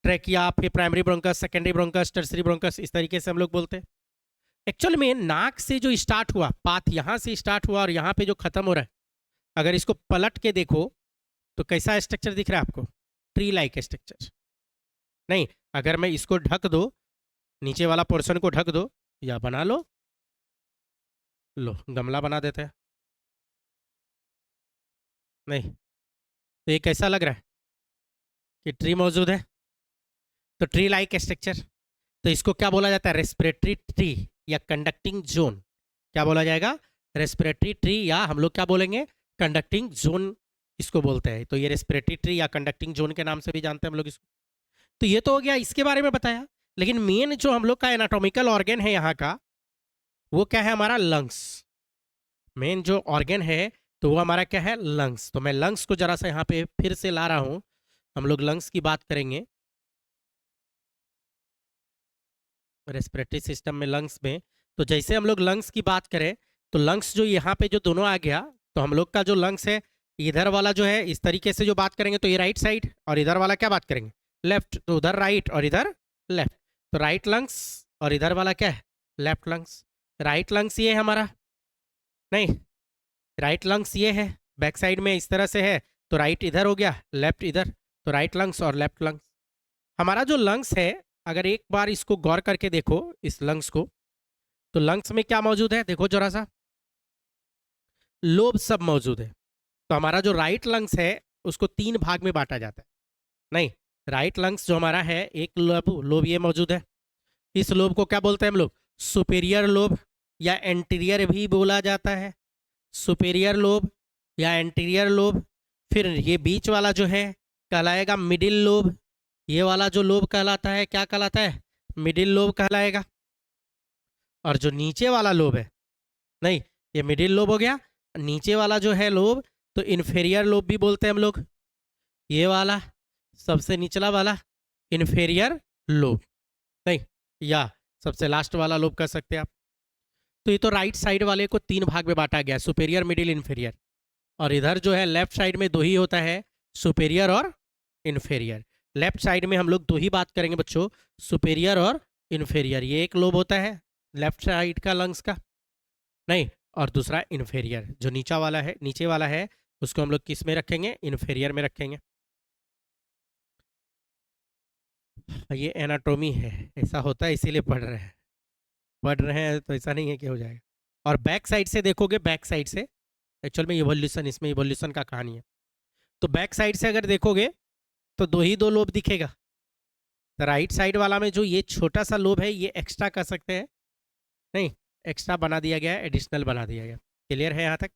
ट्रेकिया, फिर primary bronchus, secondary bronchus, tertiary bronchus, इस तरीके से हम लोग बोलते हैं। एक्चुअल में नाक से जो स्टार्ट हुआ, पाथ यहाँ से स्टार्ट हुआ और यहाँ पे जो खत्म हो रहा है, अगर इसको पलट के देखो तो कैसा स्ट्रक्चर दिख रहा है आपको? Tree like structure. नहीं, अगर मैं इसको ढक दो, नीचे वाला पोर्शन को ढक दो, या बना लो, लो गमला बना देते हैं, नहीं तो ये कैसा लग रहा है कि ट्री मौजूद है? तो ट्री लाइक स्ट्रक्चर। तो इसको क्या बोला जाता है? रेस्पिरेटरी ट्री या कंडक्टिंग जोन। क्या बोला जाएगा? रेस्पिरेटरी ट्री, या हम लोग क्या बोलेंगे? कंडक्टिंग जोन इसको बोलते हैं। तो ये रेस्पिरेटरी ट्री या कंडक्टिंग जोन के नाम से भी जानते हैं हम लोग इसको। तो ये तो हो गया इसके बारे में बताया। लेकिन मेन जो हम लोग का एनाटॉमिकल ऑर्गन है यहाँ का, वो क्या है? हमारा लंग्स। मेन जो ऑर्गन है तो वो हमारा क्या है? लंग्स। तो मैं लंग्स को जरा सा यहाँ पे फिर से ला रहा हूँ, हम लोग लंग्स की बात करेंगे। रेस्पिरेटरी सिस्टम में लंग्स में, तो जैसे हम लोग लंग्स की बात करें तो लंग्स जो यहाँ पे जो दोनों आ गया, तो हम लोग का जो लंग्स है, इधर वाला जो है इस तरीके से जो बात करेंगे तो ये राइट साइड, और इधर वाला क्या बात करेंगे? लेफ्ट। तो उधर राइट और इधर लेफ्ट। तो राइट लंग्स और इधर वाला क्या है? Left lungs. राइट लंग्स ये है हमारा, नहीं राइट लंग्स ये है, बैक साइड में इस तरह से है, तो राइट इधर हो गया, लेफ्ट इधर। तो राइट लंग्स और लेफ्ट लंग्स। हमारा जो लंग्स है, अगर एक बार इसको गौर करके देखो इस लंग्स को, तो लंग्स में क्या मौजूद है? देखो जरा सा, लोब सब मौजूद है। तो हमारा जो राइट लंग्स है उसको 3 भाग में बांटा जाता है। नहीं, राइट लंग्स जो हमारा है, एक लोब लोब ये मौजूद है। इस लोब को क्या बोलते हैं हम लोग? सुपेरियर लोब या एंटीरियर भी बोला जाता है। सुपेरियर लोब या एंटीरियर लोब। फिर ये बीच वाला जो है कहलाएगा मिडिल लोब। ये वाला जो लोब कहलाता है क्या कहलाता है? मिडिल लोब कहलाएगा। और जो नीचे वाला लोब है, नहीं ये मिडिल लोब हो गया, नीचे वाला जो है लोब तो इन्फेरियर लोब भी बोलते हैं हम लोग। ये वाला सबसे निचला वाला इन्फेरियर लोब, नहीं या सबसे लास्ट वाला लोब कह सकते हैं आप। तो ये तो राइट साइड वाले को 3 भाग में बांटा गया, सुपेरियर, मिडिल, इन्फेरियर। और इधर जो है लेफ्ट साइड में 2 ही होता है, सुपेरियर और इन्फेरियर। लेफ्ट साइड में हम लोग 2 ही बात करेंगे बच्चों, सुपेरियर और इन्फेरियर। ये एक लोब होता है लेफ्ट साइड का लंग्स का, नहीं, और दूसरा इन्फेरियर जो नीचा वाला है, नीचे वाला है, उसको हम लोग किस में रखेंगे? इन्फेरियर में रखेंगे। ये एनाटोमी है, ऐसा होता है इसीलिए पढ़ रहे हैं तो ऐसा नहीं है कि हो जाएगा। और बैक साइड से देखोगे, बैक साइड से एक्चुअल में इवोल्यूशन, इसमें इवोल्यूशन का कहानी है। तो बैक साइड से अगर देखोगे तो 2 लोब दिखेगा। तो राइट साइड वाला में जो ये छोटा सा लोब है ये एक्स्ट्रा कर सकते हैं, नहीं एक्स्ट्रा बना दिया गया है, एडिशनल बना दिया गया। क्लियर है यहाँ तक?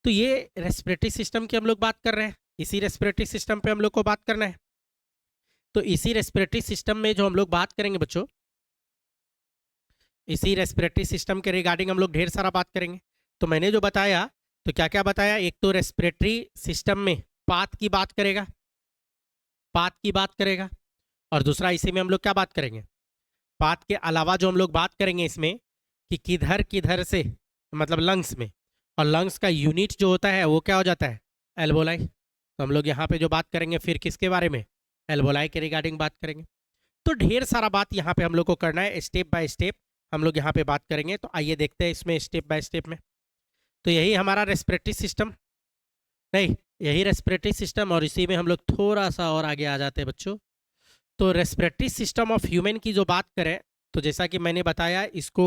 तो ये रेस्पिरेटरी सिस्टम की हम लोग बात कर रहे हैं, इसी रेस्पिरेटरी सिस्टम पे हम लोग को बात करना है। तो इसी रेस्पिरेटरी सिस्टम में जो हम लोग बात करेंगे बच्चों, इसी रेस्पिरेटरी सिस्टम के रिगार्डिंग हम लोग ढेर सारा बात करेंगे। तो मैंने जो बताया, तो क्या क्या बताया, एक तो रेस्पिरेटरी सिस्टम में पाथ की बात करेगा, पाथ की बात करेगा, और दूसरा इसी में हम लोग क्या बात करेंगे, पाथ के अलावा जो हम लोग बात करेंगे इसमें कि किधर किधर से, मतलब लंग्स में, और लंग्स का यूनिट जो होता है वो क्या हो जाता है, एल्वोलाई। तो हम लोग यहाँ पे जो बात करेंगे फिर किसके बारे में, एल्वोलाई के रिगार्डिंग बात करेंगे। तो ढेर सारा बात यहाँ पे हम लोग को करना है, स्टेप बाय स्टेप हम लोग यहाँ पे बात करेंगे। तो आइए देखते हैं इसमें स्टेप बाय स्टेप में। तो यही हमारा रेस्पिरेटरी सिस्टम, नहीं यही रेस्पिरेटरी सिस्टम, और इसी में हम लोग थोड़ा सा और आगे आ जाते हैं बच्चों। तो रेस्पिरेटरी सिस्टम ऑफ ह्यूमन की जो बात करें, तो जैसा कि मैंने बताया, इसको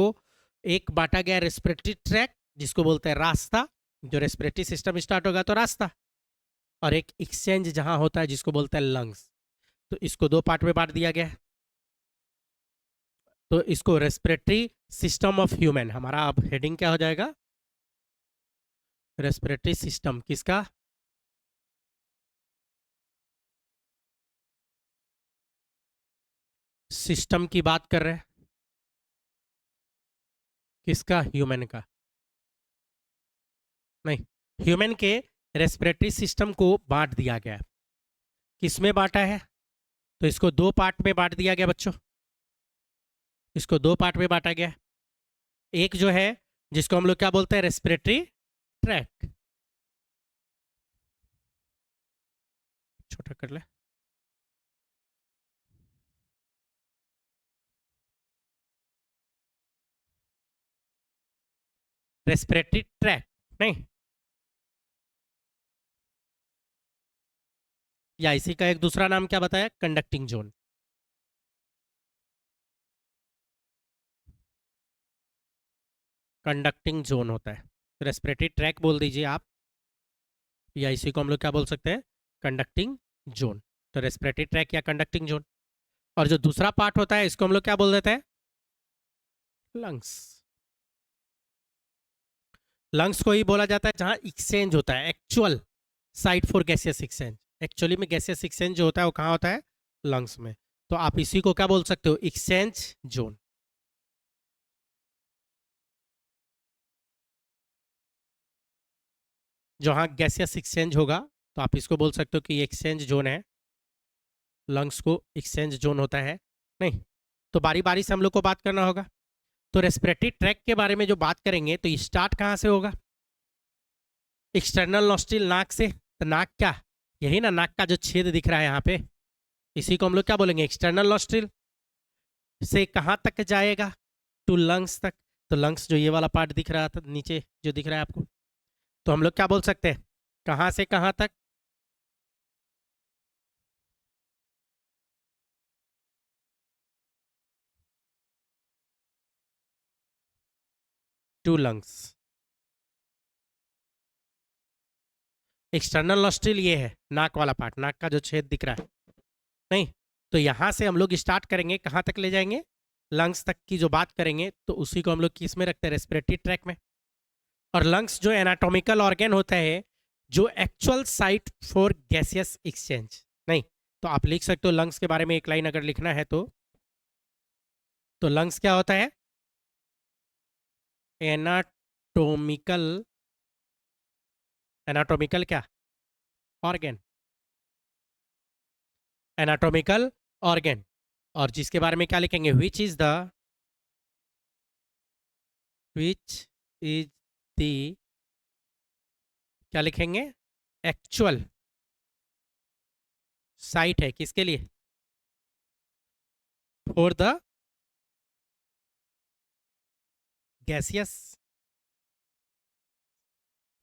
एक बांटा गया रेस्पिरेटरी ट्रैक जिसको बोलते हैं रास्ता, जो रेस्पिरेटरी सिस्टम स्टार्ट होगा तो रास्ता, और एक एक्सचेंज जहां होता है जिसको बोलते हैं लंग्स। तो इसको दो पार्ट में बांट दिया गया है। तो इसको रेस्पिरेटरी सिस्टम ऑफ ह्यूमन, हमारा अब हेडिंग क्या हो जाएगा, रेस्पिरेटरी सिस्टम किसका, सिस्टम की बात कर रहे हैं, किसका, ह्यूमन का, नहीं ह्यूमन के रेस्पिरेटरी सिस्टम को बांट दिया गया है। किसमें बांटा है, तो इसको दो पार्ट में बांट दिया गया बच्चों, इसको दो पार्ट में बांटा गया। एक जो है जिसको हम लोग क्या बोलते हैं, रेस्पिरेटरी ट्रैक, छोटा कर ले, रेस्पिरेटरी ट्रैक, नहीं या इसी का एक दूसरा नाम क्या बताया, कंडक्टिंग जोन। कंडक्टिंग जोन होता है, रेस्पिरेटरी ट्रैक बोल दीजिए आप, या इसी को हम लोग क्या बोल सकते हैं, कंडक्टिंग जोन। तो रेस्पिरेटरी ट्रैक या कंडक्टिंग जोन। और जो दूसरा पार्ट होता है इसको हम लोग क्या बोल देते हैं, लंग्स। लंग्स को ही बोला जाता है जहां एक्सचेंज होता है, actual site for gaseous exchange. Actually में गैसियस एक्सचेंज जो होता है वो कहाँ होता है, लंग्स में। तो आप इसी को क्या बोल सकते हो, एक्सचेंज जोन। जहाँ गैसियस एक्सचेंज होगा तो आप इसको बोल सकते हो कि ये एक्सचेंज जोन है, लंग्स को एक्सचेंज जोन होता है, नहीं। तो बारी बारी से हम लोग को बात करना होगा। तो रेस्पिरेटरी ट्रैक के बारे में जो बात करेंगे तो स्टार्ट कहाँ से होगा, एक्सटर्नल नॉस्ट्रिल, नाक से। तो नाक क्या, यही ना, नाक का जो छेद दिख रहा है यहाँ पे, इसी को हम लोग क्या बोलेंगे, एक्सटर्नल नॉस्ट्रिल। से कहाँ तक जाएगा, टू लंग्स तक। तो लंग्स जो ये वाला पार्ट दिख रहा था नीचे जो दिख रहा है आपको, तो हम लोग क्या बोल सकते हैं, कहाँ से कहाँ तक, टू लंग्स। एक्सटर्नल नॉस्ट्रिल ये है नाक वाला पार्ट, नाक का जो छेद दिख रहा है, नहीं। तो यहाँ से हम लोग स्टार्ट करेंगे, कहाँ तक ले जाएंगे, लंग्स तक की जो बात करेंगे तो उसी को हम लोग किस में रखते हैं, रेस्पिरेटरी ट्रैक में। और लंग्स जो एनाटॉमिकल ऑर्गेन होता है, जो actual site for gaseous exchange, नहीं। तो आप लिख सकते हो लंग्स के बारे में एक लाइन अगर लिखना है तो लंग्स क्या होता है, एनाटोमिकल, एनाटोमिकल क्या, ऑर्गेन, एनाटोमिकल ऑर्गेन। और जिसके बारे में क्या लिखेंगे, विच इज द, क्या लिखेंगे, एक्चुअल साइट है किसके लिए, फॉर द गैसियस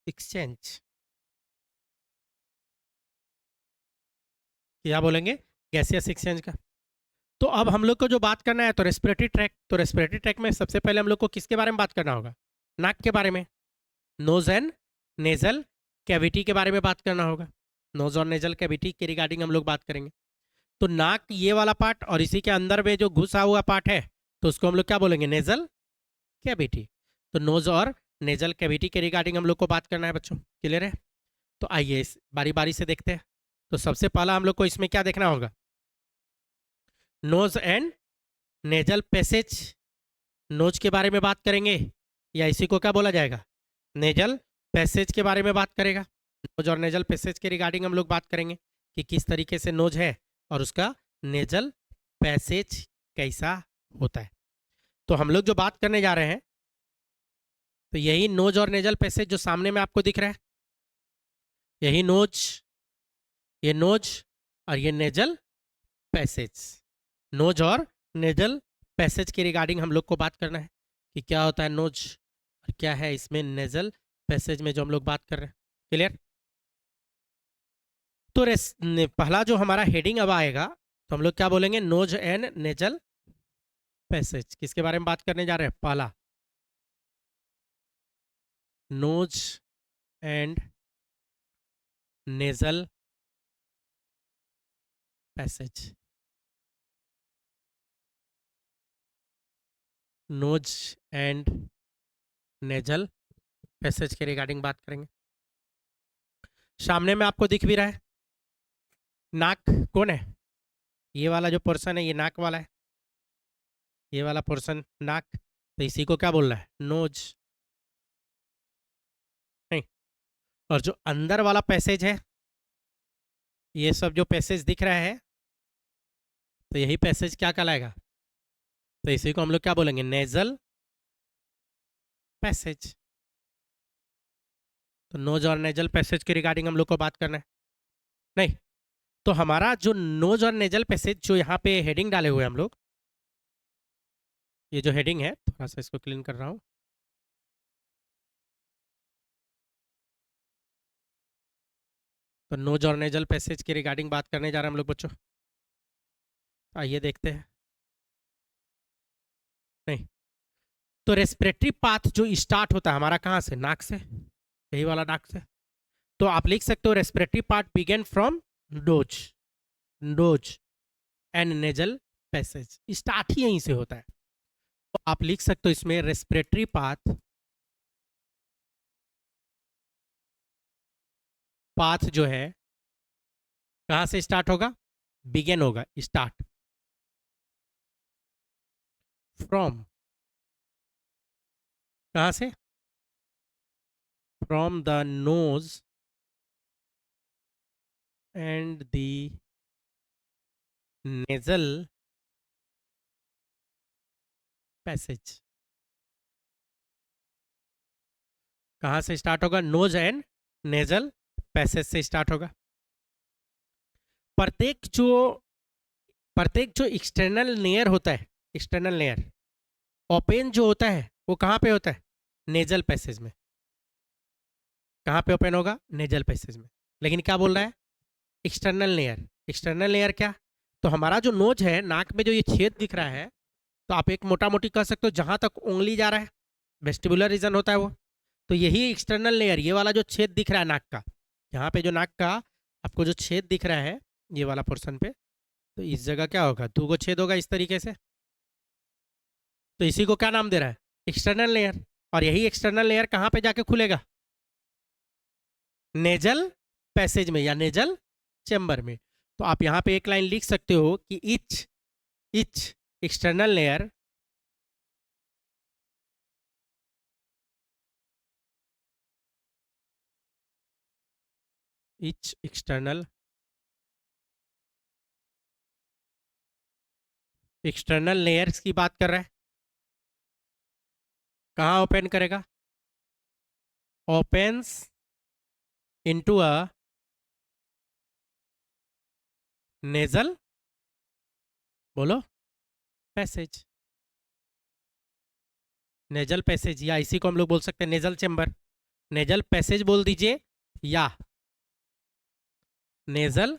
एक्सचेंज। क्या बोलेंगे, गैसियस एक्सचेंज का। तो अब हम लोग को जो बात करना है तो रेस्पिरेटरी ट्रैक, तो रेस्पिरेटरी ट्रैक में सबसे पहले हम लोग को किसके बारे में बात करना होगा, नाक के बारे में, नोज एंड नेजल कैविटी के बारे में बात करना होगा। नोज और नेजल कैविटी के रिगार्डिंग हम लोग बात करेंगे। तो नाक ये वाला पार्ट, और इसी के अंदर में जो घुसा हुआ पार्ट है तो उसको हम लोग क्या बोलेंगे, नेजल कैविटी। तो नोज और नेजल कैविटी के रिगार्डिंग हम लोग को बात करना है बच्चों, क्लियर है। तो आइए इस बारी बारी से देखते हैं। तो सबसे पहला हम लोग को इसमें क्या देखना होगा, nose and nasal passage. Nose के बारे में बात करेंगे, या इसी को क्या बोला जाएगा, नेजल पैसेज के बारे में बात करेगा। नोज और नेजल पैसेज के रिगार्डिंग हम लोग बात करेंगे कि किस तरीके से नोज है और उसका नेजल पैसेज कैसा होता है। तो हम लोग जो बात करने जा रहे हैं तो यही नोज और नेजल पैसेज जो सामने में आपको दिख रहा है, यही नोज, ये नोज और ये नेजल पैसेज। नोज और नेजल पैसेज के रिगार्डिंग हम लोग को बात करना है कि क्या होता है नोज और क्या है इसमें नेजल पैसेज में जो हम लोग बात कर रहे हैं। क्लियर? तो पहला जो हमारा हेडिंग अब आएगा तो हम लोग क्या बोलेंगे, नोज एंड नेजल पैसेज। किसके बारे में बात करने जा रहे हैं? पहला nose and nasal passage. Nose and nasal passage के रिगार्डिंग बात करेंगे। सामने में आपको दिख भी रहा है नाक कौन है, ये वाला जो पोर्शन है ये नाक वाला है, ये वाला पोर्शन नाक, तो इसी को क्या बोल रहा है? नोज। नहीं, और जो अंदर वाला पैसेज है, ये सब जो पैसेज दिख रहा है तो यही पैसेज क्या कहलाएगा? तो इसी को हम लोग क्या बोलेंगे? Nasal passage. तो नोज और नेजल पैसेज के रिगार्डिंग हम लोग को बात करना है। नहीं, तो हमारा जो नोज और नेजल पैसेज जो यहाँ पे हेडिंग डाले हुए हम लोग, ये जो हेडिंग है थोड़ा सा इसको क्लीन कर रहा हूँ। तो नोज और नेजल पैसेज के रिगार्डिंग बात करने जा रहे हैं हम लोग बच्चों। आइए देखते हैं। नहीं, तो रेस्पिरेटरी पाथ जो स्टार्ट होता है हमारा कहाँ से? नाक से, यही वाला नाक से। तो आप लिख सकते हो respiratory part begin from nose, nose and nasal passage, start ही यहीं से होता है। तो आप लिख सकते हो इसमें रेस्पिरेटरी पाथ, पाथ जो है कहाँ से स्टार्ट होगा? बिगेन होगा, स्टार्ट फ्रॉम, कहाँ से? From the nose and the nasal passage. कहाँ से स्टार्ट होगा? नोज एंड नेजल पैसेज से स्टार्ट होगा। प्रत्येक जो एक्सटर्नल लेयर होता है, एक्सटर्नल लेयर ओपन जो होता है वो कहाँ पे होता है? नेजल पैसेज में। कहाँ पे ओपन होगा? नेजल पैसेज में। लेकिन क्या बोल रहा है? External layer. एक्सटर्नल लेयर क्या? तो हमारा जो नोज है, नाक में जो ये छेद दिख रहा है, तो आप एक मोटा मोटी कह सकते हो जहाँ तक उंगली जा रहा है, वेस्टिबुलर रीजन होता है वो, तो यही एक्सटर्नल लेयर, ये वाला जो छेद दिख रहा है नाक का, यहाँ पे जो नाक का आपको जो छेद दिख रहा है ये वाला पोर्शन पे, तो इस जगह क्या होगा? 2 गो छेद होगा इस तरीके से। तो इसी को क्या नाम दे रहा है? External layer. और यही एक्सटर्नल लेयर कहाँ पे जाके खुलेगा? नेजल पैसेज में या नेजल चैम्बर में। तो आप यहाँ पे एक लाइन लिख सकते हो कि etch external layer each external layers की बात कर रहा है। कहाँ ओपन करेगा? ओपन्स इनटू अ नेजल, बोलो, पैसेज। नेजल पैसेज, या इसी को हम लोग बोल सकते हैं नेजल चैम्बर। नेजल पैसेज बोल दीजिए या नेजल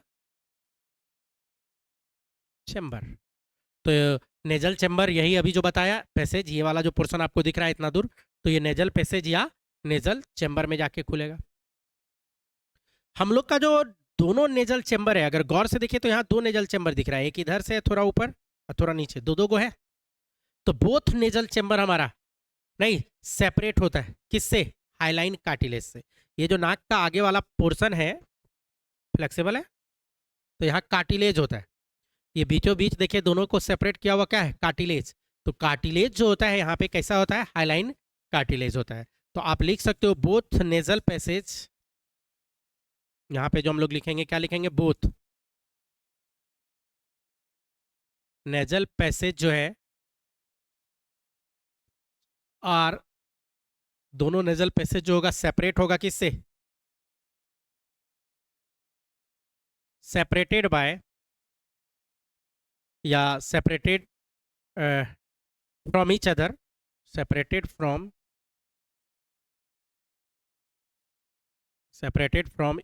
चैम्बर। तो नेजल चैम्बर यही अभी जो बताया पैसेज, ये वाला जो पोर्शन आपको दिख रहा है इतना दूर, तो ये नेजल पैसेज या नेजल चैम्बर में जाके खुलेगा। हम लोग का जो दोनों नेजल चैम्बर है, अगर गौर से देखें तो यहाँ 2 नेजल चैम्बर दिख रहा है, एक इधर से थोड़ा ऊपर और थोड़ा नीचे, 2 गो है। तो बोथ नेजल चैम्बर हमारा नहीं सेपरेट होता है, किससे? हाइलाइन कार्टिलेज से। ये जो नाक का आगे वाला पोर्शन है फ्लेक्सिबल है, तो यहाँ कार्टिलेज होता है। ये बीचों बीच देखिए दोनों को सेपरेट किया हुआ क्या है? कार्टिलेज। तो कार्टिलेज जो होता है यहाँ पे कैसा होता है? हाइलाइन कार्टिलेज होता है। तो तो आप लिख सकते हो बोथ नेजल पैसेज, यहाँ पे जो हम लोग लिखेंगे क्या लिखेंगे, बोथ नेजल पैसेज जो है और दोनों नेजल पैसेज जो होगा सेपरेट होगा किससे, सेपरेटेड बाय या separated from each other, separated from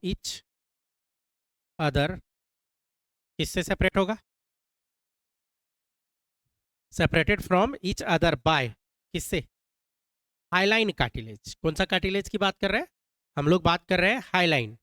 each other, किससे सेपरेट होगा, separated from each other by, किससे, हाईलाइन कार्टिलेज। कौन सा कार्टिलेज की बात कर रहे हैं हम लोग, बात कर रहे हैं हाईलाइन।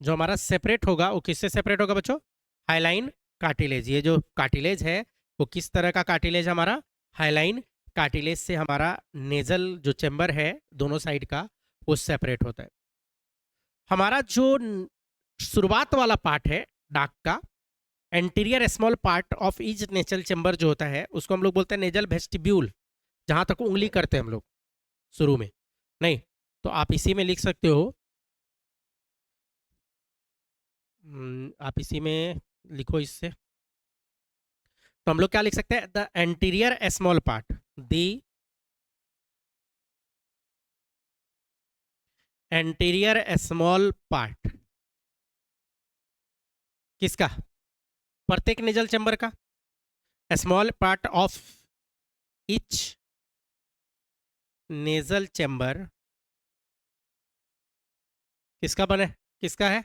जो हमारा सेपरेट होगा वो किससे सेपरेट होगा बच्चों, हाईलाइन कार्टिलेज। ये जो कार्टिलेज है वो किस तरह का कार्टिलेज, हमारा हाईलाइन कार्टिलेज से हमारा नेजल जो चेंबर है दोनों साइड का वो सेपरेट होता है। हमारा जो शुरुआत वाला पार्ट है नाक का, anterior small part of each nasal chamber जो होता है उसको हम लोग बोलते हैं नेजल वेस्टिब्यूल, जहां तक उंगली करते हैं हम लोग शुरू में, नहीं तो आप इसी में लिख सकते हो, आप इसी में लिखो इससे, तो हम लोग क्या लिख सकते हैं, the anterior small part, the anterior small part किसका, प्रत्येक नेजल चैम्बर का, small part of each nasal chamber किसका बने, किसका है,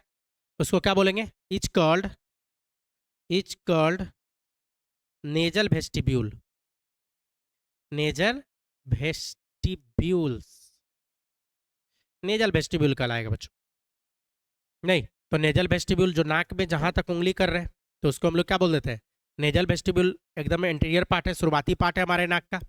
उसको क्या बोलेंगे, etch called nasal vestibule, nasal vestibules, nasal vestibule कहलाएगा बच्चों। नहीं तो नेजल वेस्टिब्यूल जो नाक में जहां तक उंगली कर रहे हैं तो उसको हम लोग क्या बोल देते हैं, नेजल वेस्टिब्यूल एकदम एंटीरियर पार्ट है, शुरुआती पार्ट है हमारे नाक का।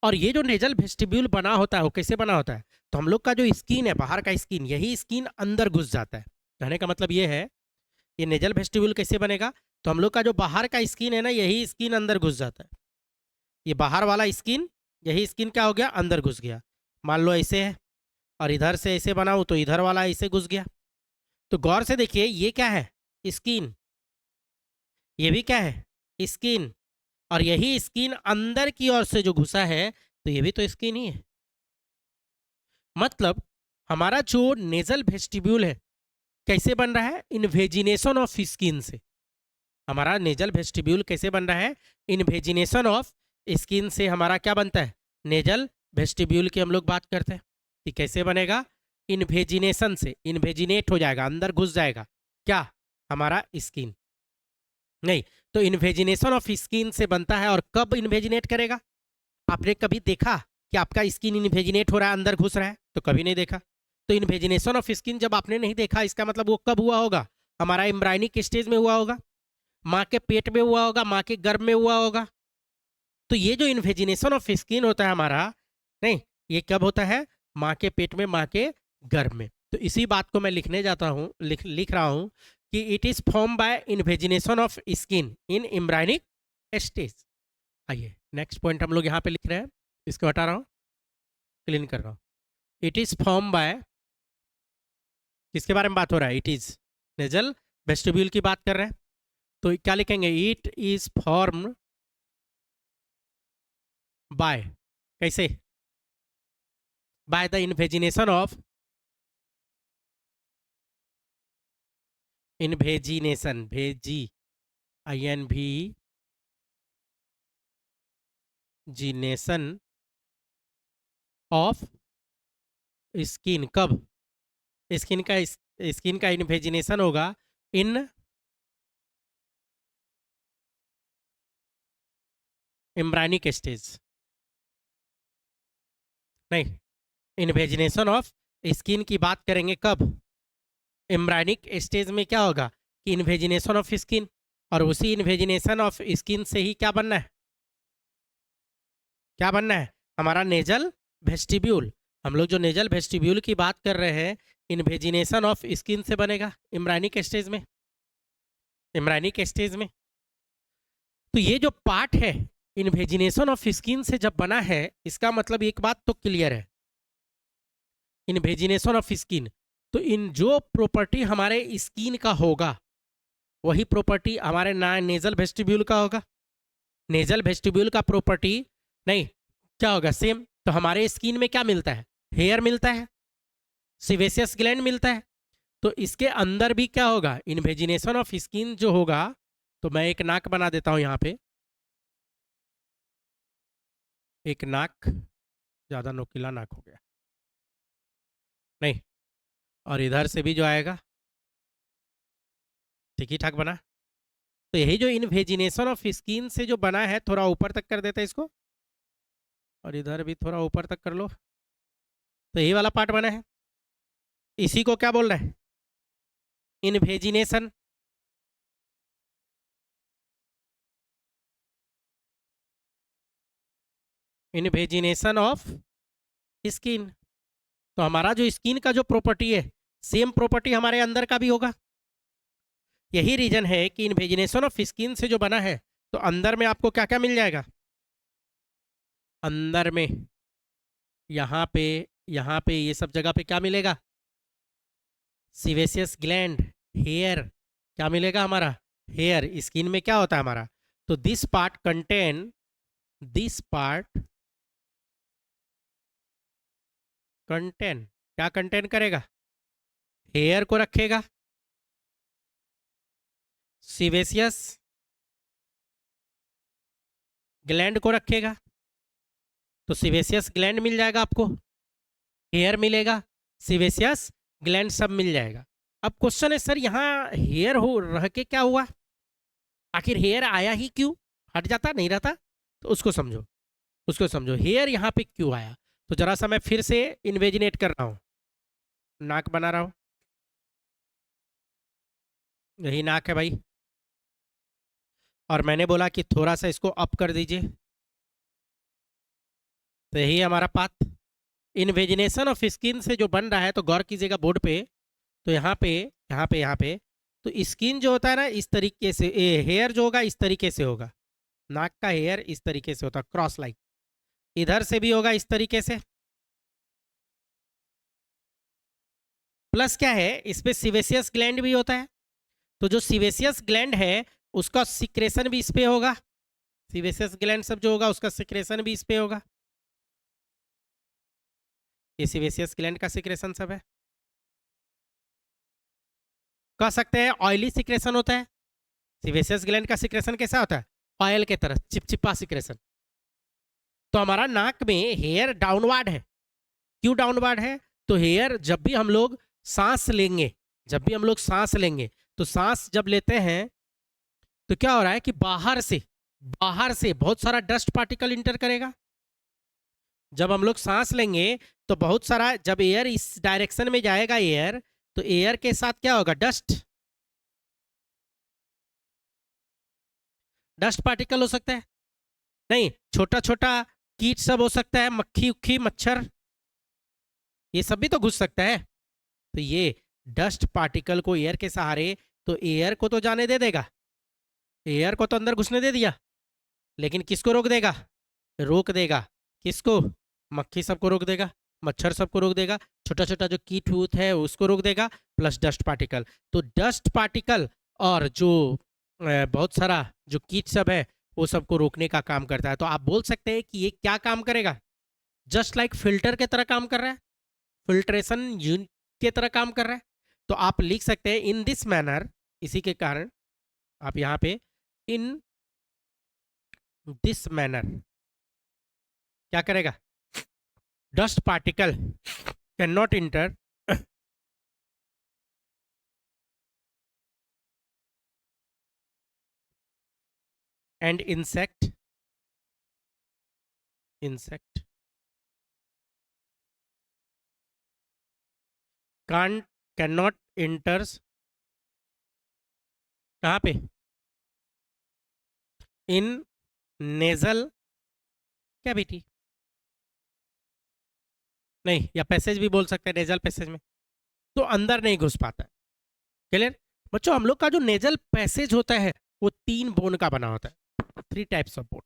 और ये जो नेजल वेस्टिब्यूल बना होता है वो कैसे बना होता है, तो हम लोग का जो स्किन है बाहर का स्किन, यही स्किन अंदर घुस जाता है। कहने का मतलब ये है, ये नेजल वेस्टिब्यूल कैसे बनेगा, तो हम लोग का जो बाहर का स्किन है ना, यही स्किन अंदर घुस जाता है। ये बाहर वाला स्किन, यही स्किन क्या हो गया, अंदर घुस गया। मान लो ऐसे है और इधर से ऐसे बनाऊं तो इधर वाला ऐसे घुस गया। तो गौर से देखिए ये क्या है, स्किन, ये भी क्या है स्किन, और यही स्किन अंदर की ओर से जो घुसा है तो ये भी तो स्किन ही है। मतलब हमारा जो नेजल वेस्टिब्यूल है कैसे बन रहा है, इन्वेजिनेशन ऑफ स्किन से। हमारा नेजल वेस्टिब्यूल कैसे बन रहा है, इन्वेजिनेशन ऑफ स्किन से हमारा क्या बनता है, नेजल वेस्टिब्यूल की हम लोग बात करते हैं कि कैसे बनेगा, इन्वेजिनेशन से, इन्वेजिनेट हो जाएगा, अंदर घुस जाएगा क्या, हमारा स्किन। नहीं तो इन्वेजिनेशन ऑफ स्किन से बनता है। और कब इन्वेजिनेट करेगा, आपने कभी देखा कि आपका स्किन इन्वेजिनेट हो रहा है, अंदर घुस रहा है, तो कभी नहीं देखा। तो इन्वेजिनेशन ऑफ स्किन जब आपने नहीं देखा, इसका मतलब वो कब हुआ होगा, हमारा एम्ब्रायनिक स्टेज में हुआ होगा, माँ के पेट में हुआ होगा, माँ के गर्भ में हुआ होगा। तो ये जो इन्वेजिनेशन ऑफ स्किन होता है हमारा, नहीं ये कब होता है, माँ के पेट में, माँ के गर्भ में। तो इसी बात को मैं लिखने जाता हूँ, लिख रहा हूँ कि it is form by invagination of skin in embryonic stage. आइए नेक्स्ट पॉइंट हम लोग यहाँ पे लिख रहे हैं, इसको हटा रहा हूँ, क्लीन कर रहा हूँ। इट इज फॉर्म बाय, किसके बारे में बात हो रहा है, इट इज नेजल वेस्टिब्यूल की बात कर रहे हैं। तो क्या लिखेंगे, इट इज फॉर्म बाय, कैसे, by the invagination of, invagination, भेजी INV जिनेशन ऑफ स्किन, कब, स्किन का इन्वेजिनेशन होगा इन एम्ब्रायनिक स्टेज। नहीं इन्वेजिनेशन ऑफ स्किन की बात करेंगे कब, एम्ब्रायनिक स्टेज में क्या होगा कि इन्वेजिनेशन ऑफ स्किन, और उसी इन्वेजिनेशन ऑफ स्किन से ही क्या बनना है, क्या बनना है, हमारा नेजल वेस्टिब्यूल। हम लोग जो नेजल वेस्टिब्यूल की बात कर रहे हैं, इन्वेजिनेशन ऑफ स्किन से बनेगा एम्ब्रायनिक स्टेज में, एम्ब्रायनिक स्टेज में। तो ये जो पार्ट है इन्वेजिनेशन ऑफ स्किन से जब बना है, इसका मतलब एक बात तो क्लियर है, इन्वेजिनेशन ऑफ स्किन, तो इन जो प्रॉपर्टी हमारे स्किन का होगा वही प्रॉपर्टी हमारे नेजल वेस्टिब्यूल का होगा। नेजल वेस्टिब्यूल का प्रॉपर्टी नहीं क्या होगा, सेम। तो हमारे स्किन में क्या मिलता है, हेयर मिलता है, सिवेसियस ग्लैंड मिलता है। तो इसके अंदर भी क्या होगा, इन्वेजिनेशन ऑफ स्किन जो होगा। तो मैं एक नाक बना देता हूं यहाँ पे, एक नाक, ज़्यादा नोकीला नाक हो गया नहीं, और इधर से भी जो आएगा ठीक ही ठाक बना। तो यही जो इन्वेजिनेशन ऑफ स्किन से जो बना है, थोड़ा ऊपर तक कर देते हैं इसको, और इधर भी थोड़ा ऊपर तक कर लो। तो यही वाला पार्ट बना है, इसी को क्या बोल रहे हैं, इन्वेजिनेशन। Invagination of skin. तो हमारा जो स्किन का जो प्रॉपर्टी है, सेम प्रॉपर्टी हमारे अंदर का भी होगा। यही रीजन है कि इन्वेजिनेशन ऑफ स्किन से जो बना है, तो अंदर में आपको क्या क्या मिल जाएगा, अंदर में यहाँ पे ये सब जगह पे क्या मिलेगा, सिवेसियस ग्लैंड, हेयर, क्या मिलेगा हमारा, हेयर। स्किन में क्या होता है हमारा, तो this part contain, this part contain, क्या कंटेन करेगा, हेयर को रखेगा, सिवेसियस ग्लैंड को रखेगा। तो सिवेसियस ग्लैंड मिल जाएगा आपको, हेयर मिलेगा, सिवेसियस ग्लैंड सब मिल जाएगा। अब क्वेश्चन है सर यहाँ हेयर हो रह के क्या हुआ, आखिर हेयर आया ही क्यों, हट जाता नहीं रहता। तो उसको समझो, उसको समझो, हेयर यहाँ पे क्यों आया। तो जरा सा मैं फिर से इन्वेजिनेट कर रहा हूँ, नाक बना रहा हूँ, यही नाक है भाई, और मैंने बोला कि थोड़ा सा इसको अप कर दीजिए। तो यही हमारा पाथ इन्वेजिनेशन ऑफ स्किन से जो बन रहा है। तो गौर कीजिएगा बोर्ड पे, तो यहाँ पे तो स्किन जो होता है ना, इस तरीके से, हेयर जो होगा इस तरीके से होगा, नाक का हेयर इस तरीके से होता है क्रॉस लाइक, इधर से भी होगा इस तरीके से, प्लस क्या है इस पे सिवेसियस ग्लैंड भी होता है। तो जो सिवेसियस ग्लैंड है उसका सिक्रेशन भी इस पे होगा, सिवेसियस ग्लैंड सब जो होगा उसका सिक्रेशन भी इस पे होगा, ये सिवेसियस ग्लैंड का सिक्रेशन सब है। कह सकते हैं ऑयली सिक्रेशन होता है, सिवेसियस ग्लैंड का सिक्रेशन कैसा होता है, ऑयल के तरह चिपचिपा सिक्रेशन। तो हमारा नाक में हेयर डाउनवर्ड है, क्यों डाउनवर्ड है, तो हेयर जब भी हम लोग सांस लेंगे, जब भी हम लोग सांस लेंगे, तो सांस जब लेते हैं तो क्या हो रहा है कि बाहर से बहुत सारा डस्ट पार्टिकल इंटर करेगा। जब हम लोग सांस लेंगे तो बहुत सारा, जब एयर इस डायरेक्शन में जाएगा एयर, तो एयर के साथ क्या होगा, डस्ट पार्टिकल हो सकता है, नहीं छोटा छोटा कीट सब हो सकता है, मक्खी उक्खी मच्छर, ये सब भी तो घुस सकता है। तो ये डस्ट पार्टिकल को एयर के सहारे, तो एयर को तो जाने दे देगा, एयर को तो अंदर घुसने दे दिया, लेकिन किसको रोक देगा, रोक देगा किसको, मक्खी सबको रोक देगा, मच्छर सबको रोक देगा, छोटा छोटा जो कीट वूत है उसको रोक देगा, प्लस डस्ट पार्टिकल। तो डस्ट पार्टिकल और जो बहुत सारा जो कीट सब है वो सबको रोकने का काम करता है। तो आप बोल सकते हैं कि ये क्या काम करेगा, जस्ट लाइक फिल्टर के तरह काम कर रहा है, फिल्ट्रेशन यूनिट के तरह काम कर रहा है। तो आप लिख सकते हैं इन दिस मैनर, इसी के कारण आप यहाँ पे इन दिस मैनर क्या करेगा, dust particle can not inter and insect can not इंटर्स, कहाँ पे, इन नेजल कैविटी, नहीं या पैसेज भी बोल सकते हैं, नेजल पैसेज में, तो अंदर नहीं घुस पाता है। क्लियर बच्चों, हम लोग का जो नेजल पैसेज होता है वो 3 बोन का बना होता है, 3 टाइप्स ऑफ बोन।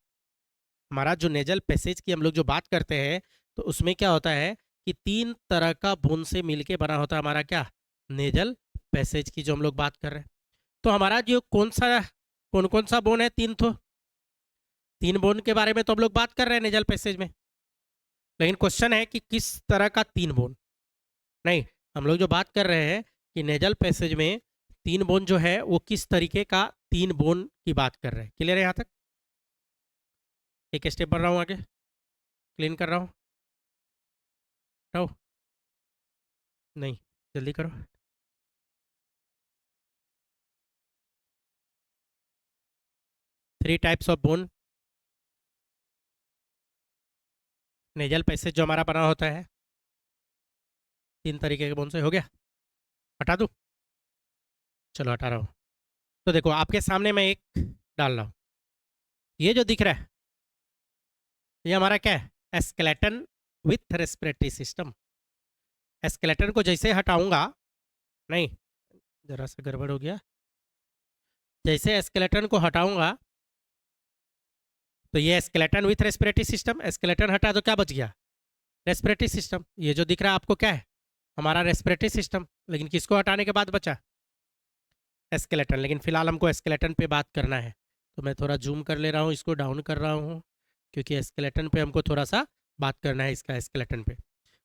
हमारा जो नेजल पैसेज की हम लोग जो बात करते हैं तो उसमें क्या होता है कि 3 तरह का बोन से मिलके बना होता है हमारा क्या, नेजल पैसेज की जो हम लोग बात कर रहे हैं। तो हमारा जो कौन कौन सा बोन है, 3 बोन के बारे में तो हम लोग बात कर रहे हैं नेजल पैसेज में, लेकिन क्वेश्चन है कि किस तरह का 3 बोन। नहीं, हम लोग जो बात कर रहे हैं कि नेजल पैसेज में 3 बोन जो है वो किस तरीके का 3 बोन की बात कर रहे हैं। क्लियर है यहाँ तक? एक स्टेप बढ़ रहा हूँ आगे, क्लीन कर रहा हूँ। नहीं, जल्दी करो। Three types of bone, nasal passage जो हमारा बना होता है 3 तरीके के बोन से। हो गया? हटा दूँ? चलो हटा रहा हूँ। तो देखो आपके सामने मैं एक डाल रहा हूँ, ये जो दिख रहा है ये हमारा क्या है, skeleton with respiratory system. Skeleton को जैसे हटाऊंगा, नहीं जरा सा गड़बड़ हो गया, जैसे स्केलेटन को हटाऊंगा तो ये skeleton with respiratory system, skeleton हटा तो क्या बच गया, रेस्पिरेटरी सिस्टम। ये जो दिख रहा है आपको क्या है, हमारा रेस्पिरेटरी सिस्टम। लेकिन किसको हटाने के बाद बचा, स्केलेटन। लेकिन फिलहाल हमको स्केलेटन पे बात करना है, तो मैं थोड़ा जूम कर ले रहा हूँ, इसको डाउन कर रहा हूँ, क्योंकि स्केलेटन पे हमको थोड़ा सा बात करना है इसका, स्केलेटन पे।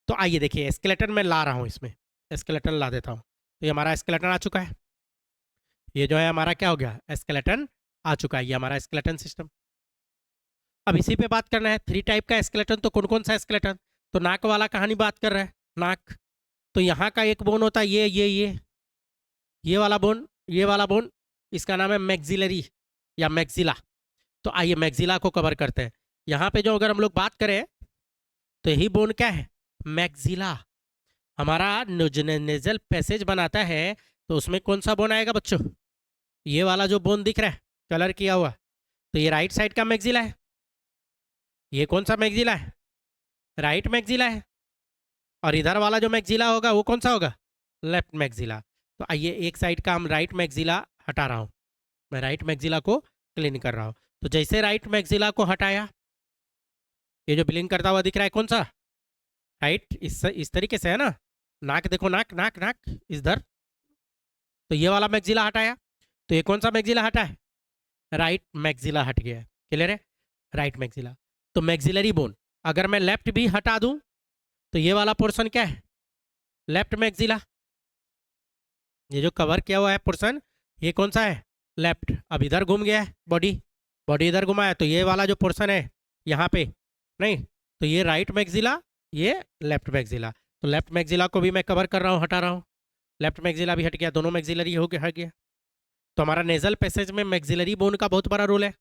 तो आइए देखिए, स्केलेटन मैं ला रहा हूँ, इसमें स्केलेटन ला देता हूँ। तो ये हमारा स्केलेटन आ चुका है, ये जो है हमारा क्या हो गया, स्केलेटन आ चुका है, ये हमारा स्केलेटन सिस्टम। अब इसी पे बात करना है, 3 टाइप का स्केलेटन। तो कौन कौन सा स्केलेटन, तो नाक वाला कहानी बात कर रहा है, नाक। तो यहाँ का एक बोन होता है ये वाला बोन, ये वाला बोन, इसका नाम है मैक्सिलरी या मैक्सिला। तो आइए मैक्सिला को कवर करते हैं। यहाँ पे जो अगर हम लोग बात करें तो यही बोन क्या है, मैक्सिला। हमारा नेजल पैसेज बनाता है तो उसमें कौन सा बोन आएगा बच्चों, ये वाला जो बोन दिख रहा है कलर किया हुआ, तो ये राइट साइड का मैक्सिला है। ये कौन सा मैक्सिला है, राइट मैक्सिला है। और इधर वाला जो मैक्सिला होगा वो कौन सा होगा, लेफ्ट मैक्सिला। तो आइए एक साइड का हम राइट मैक्सिला हटा रहा हूँ, मैं राइट मैक्सिला को क्लीन कर रहा हूँ। तो जैसे राइट मैक्सिला को हटाया, ये जो ब्लिंक करता हुआ दिख रहा है कौन सा, राइट, इस तरीके से है ना, नाक देखो, नाक नाक नाक इधर। तो ये वाला मैक्सिला हटाया, तो ये कौन सा मैक्सिला हटा है, राइट मैक्सिला हट गया है। क्लियर है, राइट मैक्सिला। तो मैक्सिलरी बोन अगर मैं लेफ्ट भी हटा दूं तो ये वाला पोर्शन क्या है, लेफ्ट मैक्सिला। ये जो कवर किया हुआ है पोर्शन ये कौन सा है, लेफ्ट। अब इधर घूम गया है बॉडी इधर घुमाया, तो ये वाला जो पोर्शन है यहाँ पे, नहीं, तो ये राइट मैक्सिला, ये लेफ्ट मैक्सिला। तो लेफ्ट मैक्सिला को भी मैं कवर कर रहा हूँ, हटा रहा हूँ, लेफ्ट मैक्सिला भी हट गया, दोनों मैक्सिलरी हो गया, हट गया। तो हमारा नेजल पैसेज में मैक्सिलरी बोन का बहुत बड़ा रोल है।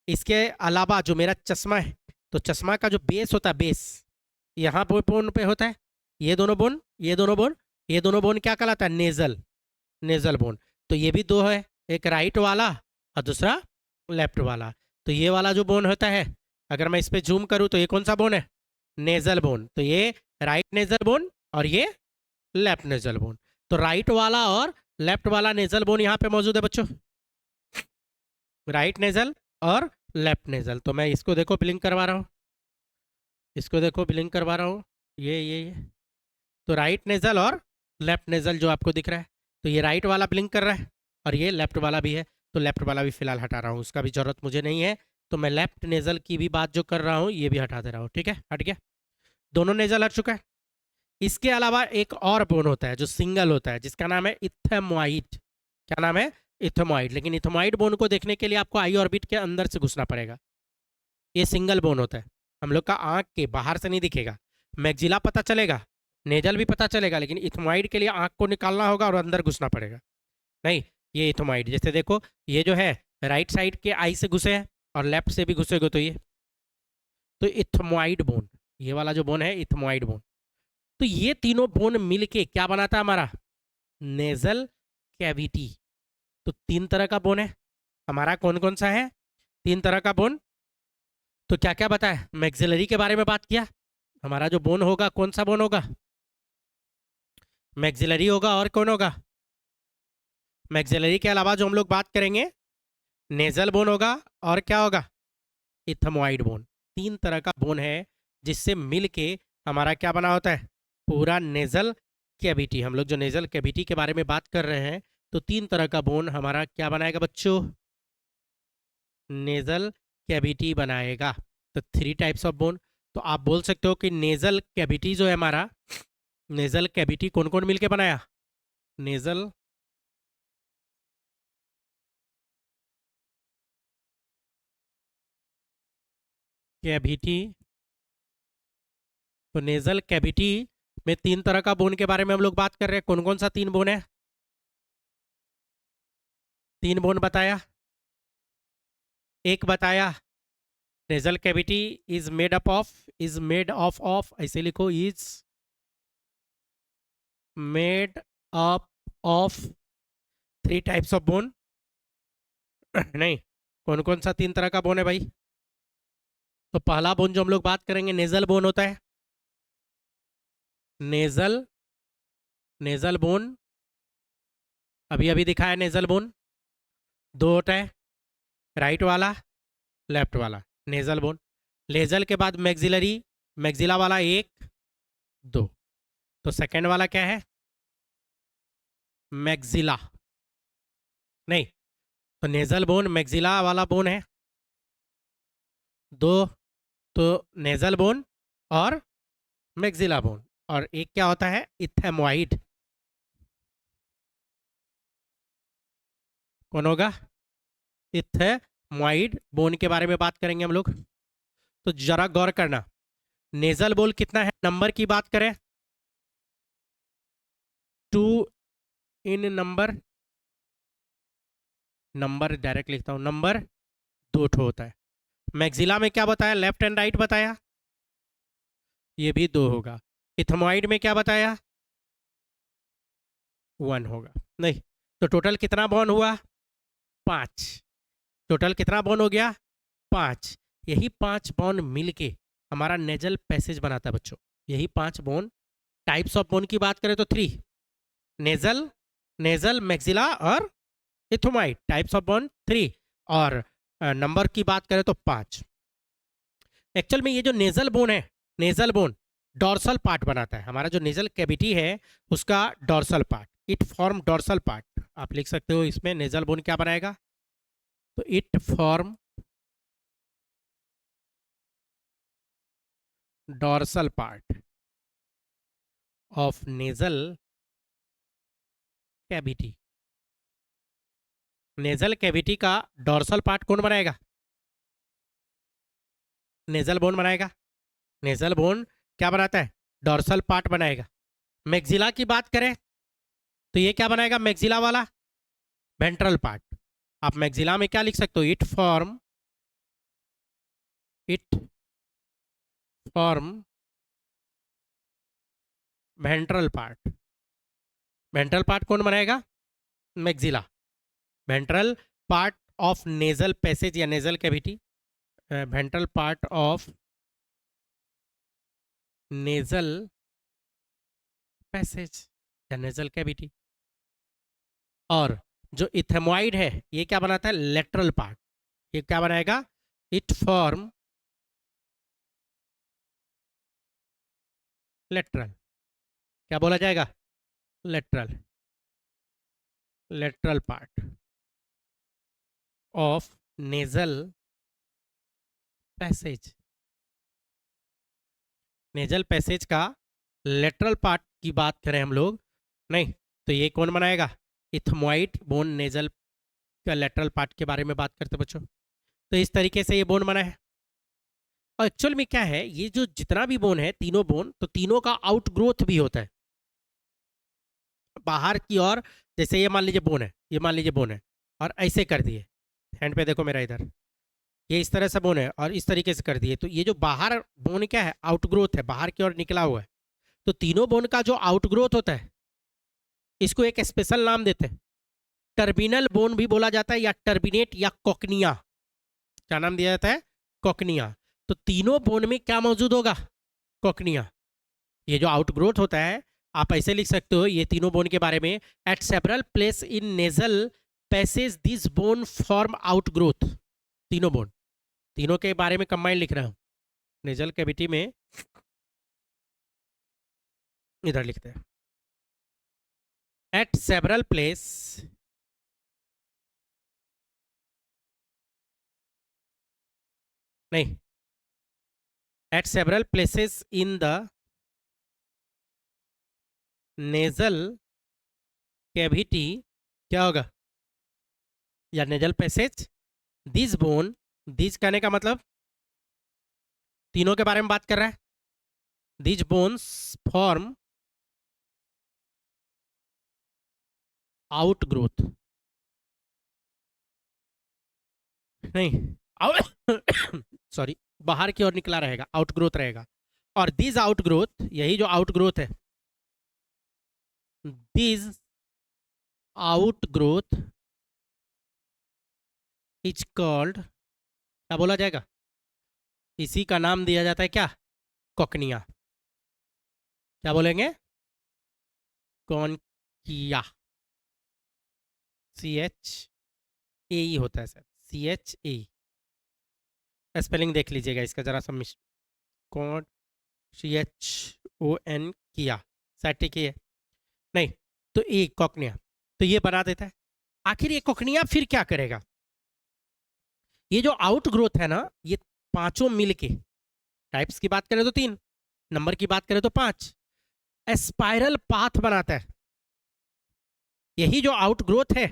इसके अलावा जो मेरा चश्मा है, तो चश्मा का जो बेस होता है, बेस यहाँ बोन पे होता है, ये दोनों बोन, ये दोनों बोन, ये दोनों बोन क्या कहलाता है, नेजल बोन। तो ये भी 2 है, एक राइट वाला और दूसरा लेफ्ट वाला। तो ये वाला जो बोन होता है, अगर मैं इस पर जूम करूँ तो ये कौन सा बोन है, नेजल बोन। तो ये राइट नेजल बोन और ये लेफ्ट नेजल बोन। तो राइट वाला और लेफ्ट वाला नेजल बोन यहाँ पे मौजूद है बच्चों, राइट नेजल और लेफ्ट नेजल। तो मैं इसको देखो ब्लिंक करवा रहा हूँ, इसको देखो ब्लिंक करवा रहा हूँ, ये तो राइट नेजल और लेफ्ट नेजल जो आपको दिख रहा है, तो ये राइट वाला ब्लिंक कर रहा है और ये लेफ्ट वाला भी है। तो लेफ्ट वाला भी फिलहाल हटा रहा हूँ, उसका भी ज़रूरत मुझे नहीं है। तो मैं लेफ्ट नेजल की भी बात जो कर रहा हूँ ये भी हटा दे रहा हूँ, ठीक है, हट गया, दोनों नेजल हट चुका है। इसके अलावा एक और बोन होता है जो सिंगल होता है, जिसका नाम है इथेमॉइड। क्या नाम है, इथेमॉइड। लेकिन इथेमॉइड बोन को देखने के लिए आपको आई ऑर्बिट के अंदर से घुसना पड़ेगा। ये सिंगल बोन होता है, हम लोग का आँख के बाहर से नहीं दिखेगा। मैक्सिला पता चलेगा, नेजल भी पता चलेगा, लेकिन इथेमॉइड के लिए आँख को निकालना होगा और अंदर घुसना पड़ेगा। नहीं, ये इथेमॉइड जैसे देखो, ये जो है राइट साइड के आई से घुसे हैं और लेफ्ट से भी घुसेगा, तो ये तो इथेमॉइड बोन, ये वाला जो बोन है इथेमॉइड बोन। तो ये तीनों बोन मिलके क्या बनाता है हमारा, नेजल कैविटी। तो 3 तरह का बोन है हमारा, कौन कौन सा है, 3 तरह का बोन। तो क्या क्या बताया, मैक्सिलरी के बारे में बात किया, हमारा जो बोन होगा कौन सा बोन होगा, मैक्सिलरी होगा। और कौन होगा, मैक्सिलरी के अलावा जो हम लोग बात करेंगे नेजल बोन होगा और क्या होगा, इथमोइड बोन। 3 तरह का बोन है जिससे मिल के हमारा क्या बना होता है, पूरा नेजल कैविटी। हम लोग जो नेजल कैविटी के बारे में बात कर रहे हैं, तो 3 तरह का बोन हमारा क्या बनाएगा बच्चों, नेजल कैविटी बनाएगा। तो 3 टाइप्स ऑफ बोन। तो आप बोल सकते हो कि नेजल कैविटी जो है हमारा, नेजल कैविटी कौन कौन मिलके बनाया, नेजल कैविटी। तो नेजल कैविटी में 3 तरह का बोन के बारे में हम लोग बात कर रहे हैं। कौन कौन सा 3 बोन है, 3 बोन बताया। एक बताया, nasal cavity is made up of, is made of ऐसे लिखो, is made up of 3 types of bone. नहीं, कौन कौन सा 3 तरह का बोन है भाई। तो पहला बोन जो हम लोग बात करेंगे नेजल बोन होता है, नेजल, नेजल बोन अभी अभी दिखाया नेजल बोन। 2 होता है, राइट वाला लेफ्ट वाला, नेजल बोन। लेजल के बाद मैक्सिलरी, मैक्सिला वाला 1 2। तो सेकेंड वाला क्या है, मैक्सिला। नहीं, तो नेजल बोन मैक्सिला वाला बोन है 2। तो नेजल बोन और मैक्सिला बोन। और एक क्या होता है, इथेमोइड। कौन होगा, इथेमोइड बोन के बारे में बात करेंगे हम लोग। तो जरा गौर करना, नेजल बोन कितना है, नंबर की बात करें 2 इन नंबर, नंबर डायरेक्ट लिखता हूं, नंबर 2 ठो होता है। मैक्सिला में क्या बताया, लेफ्ट एंड राइट बताया, ये भी 2 होगा। इथेमोइड में क्या बताया, 1 होगा। नहीं, तो टोटल कितना बॉन्ड हुआ, 5। टोटल कितना बॉन्ड हो गया, 5। यही 5 बॉन्ड मिलके हमारा नेजल पैसेज बनाता है बच्चों। यही 5 बॉन्ड। टाइप्स ऑफ बॉन्ड की बात करें तो 3, नेजल, नेजल, मैक्सिला और इथेमोइड। Types of bond 3। और नंबर की बात करें तो 5। एक्चुअल में ये जो नेजल बोन है, नेजल बोन डॉर्सल पार्ट बनाता है। हमारा जो नेजल कैविटी है उसका dorsal part, it form dorsal part. आप लिख सकते हो इसमें नेजल बोन क्या बनाएगा, तो it form dorsal part of nasal cavity. Nasal cavity का डॉर्सल पार्ट कौन बनाएगा, नेजल बोन बनाएगा। नेजल बोन क्या बनाता है, डॉर्सल पार्ट बनाएगा। मैक्सिला की बात करें तो ये क्या बनाएगा, मैक्सिला वाला वेंट्रल पार्ट। आप मैक्सिला में क्या लिख सकते हो, it form ventral part. Ventral part कौन बनाएगा, maxilla. Ventral part of nasal passage या nasal cavity, ventral part of nasal passage या नेजल कैविटी। और जो इथेमोइड है ये क्या बनाता है, लेटरल पार्ट। ये क्या बनाएगा, इट फॉर्म लेटरल। क्या बोला जाएगा, lateral, lateral part of nasal passage. Nasal passage का लेटरल पार्ट की बात करें हम लोग, नहीं तो ये कौन बनाएगा, इथेमोइड बोन नेजल का लेटरल पार्ट के बारे में बात करते बच्चों। तो इस तरीके से ये बोन बना है। और एक्चुअल में क्या है, ये जो जितना भी बोन है, तीनों बोन, तो तीनों का आउटग्रोथ भी होता है बाहर की ओर। जैसे ये मान लीजिए बोन है, ये मान लीजिए बोन है, और ऐसे कर दिए, हैंड पे देखो मेरा इधर, ये इस तरह से बोन है और इस तरीके से कर दिए, तो ये जो बाहर बोन क्या है, आउटग्रोथ है, बाहर की ओर निकला हुआ है। तो तीनों बोन का जो आउटग्रोथ होता है इसको एक स्पेशल नाम देते हैं, टर्मिनल बोन भी बोला जाता है, या टर्मिनेट या कोकनिया। क्या नाम दिया जाता है, कोकनिया। तो तीनों बोन में क्या मौजूद होगा, कोकनिया। ये जो आउटग्रोथ होता है, आप ऐसे लिख सकते हो ये तीनों बोन के बारे में, eight several place in nasal passage this bone form outgrowth. तीनों बोन, तीनों के बारे में कंबाइंड लिख रहा हूँ। नेजल कैविटी में इधर लिखते हैं, एट सेवरल प्लेस नहीं, eight several places in the nasal cavity, क्या होगा, या nasal passage, this bone, this कहने का मतलब तीनों के बारे में बात कर रहा है, this bones form out growth, नहीं सॉरी, बाहर की ओर निकला रहेगा, आउट ग्रोथ रहेगा। और दिस आउट ग्रोथ, यही जो आउट ग्रोथ है, this out growth is called, क्या बोला जाएगा, इसी का नाम दिया जाता है क्या, कोकनिया। क्या बोलेंगे, कॉनकिया, CHAE होता है सर, CHAE। स्पेलिंग देख लीजिएगा इसका जरा सा, कॉन CHON किया, शायद ठीक ही है, नहीं तो ए कोकनिया, तो ये बना देता है। आखिर ये कोकनिया फिर क्या करेगा, ये जो आउट ग्रोथ है ना, ये पांचों मिलके, टाइप्स की बात करें तो 3, नंबर की बात करें तो 5, स्पाइरल पाथ बनाता है। यही जो आउट ग्रोथ है,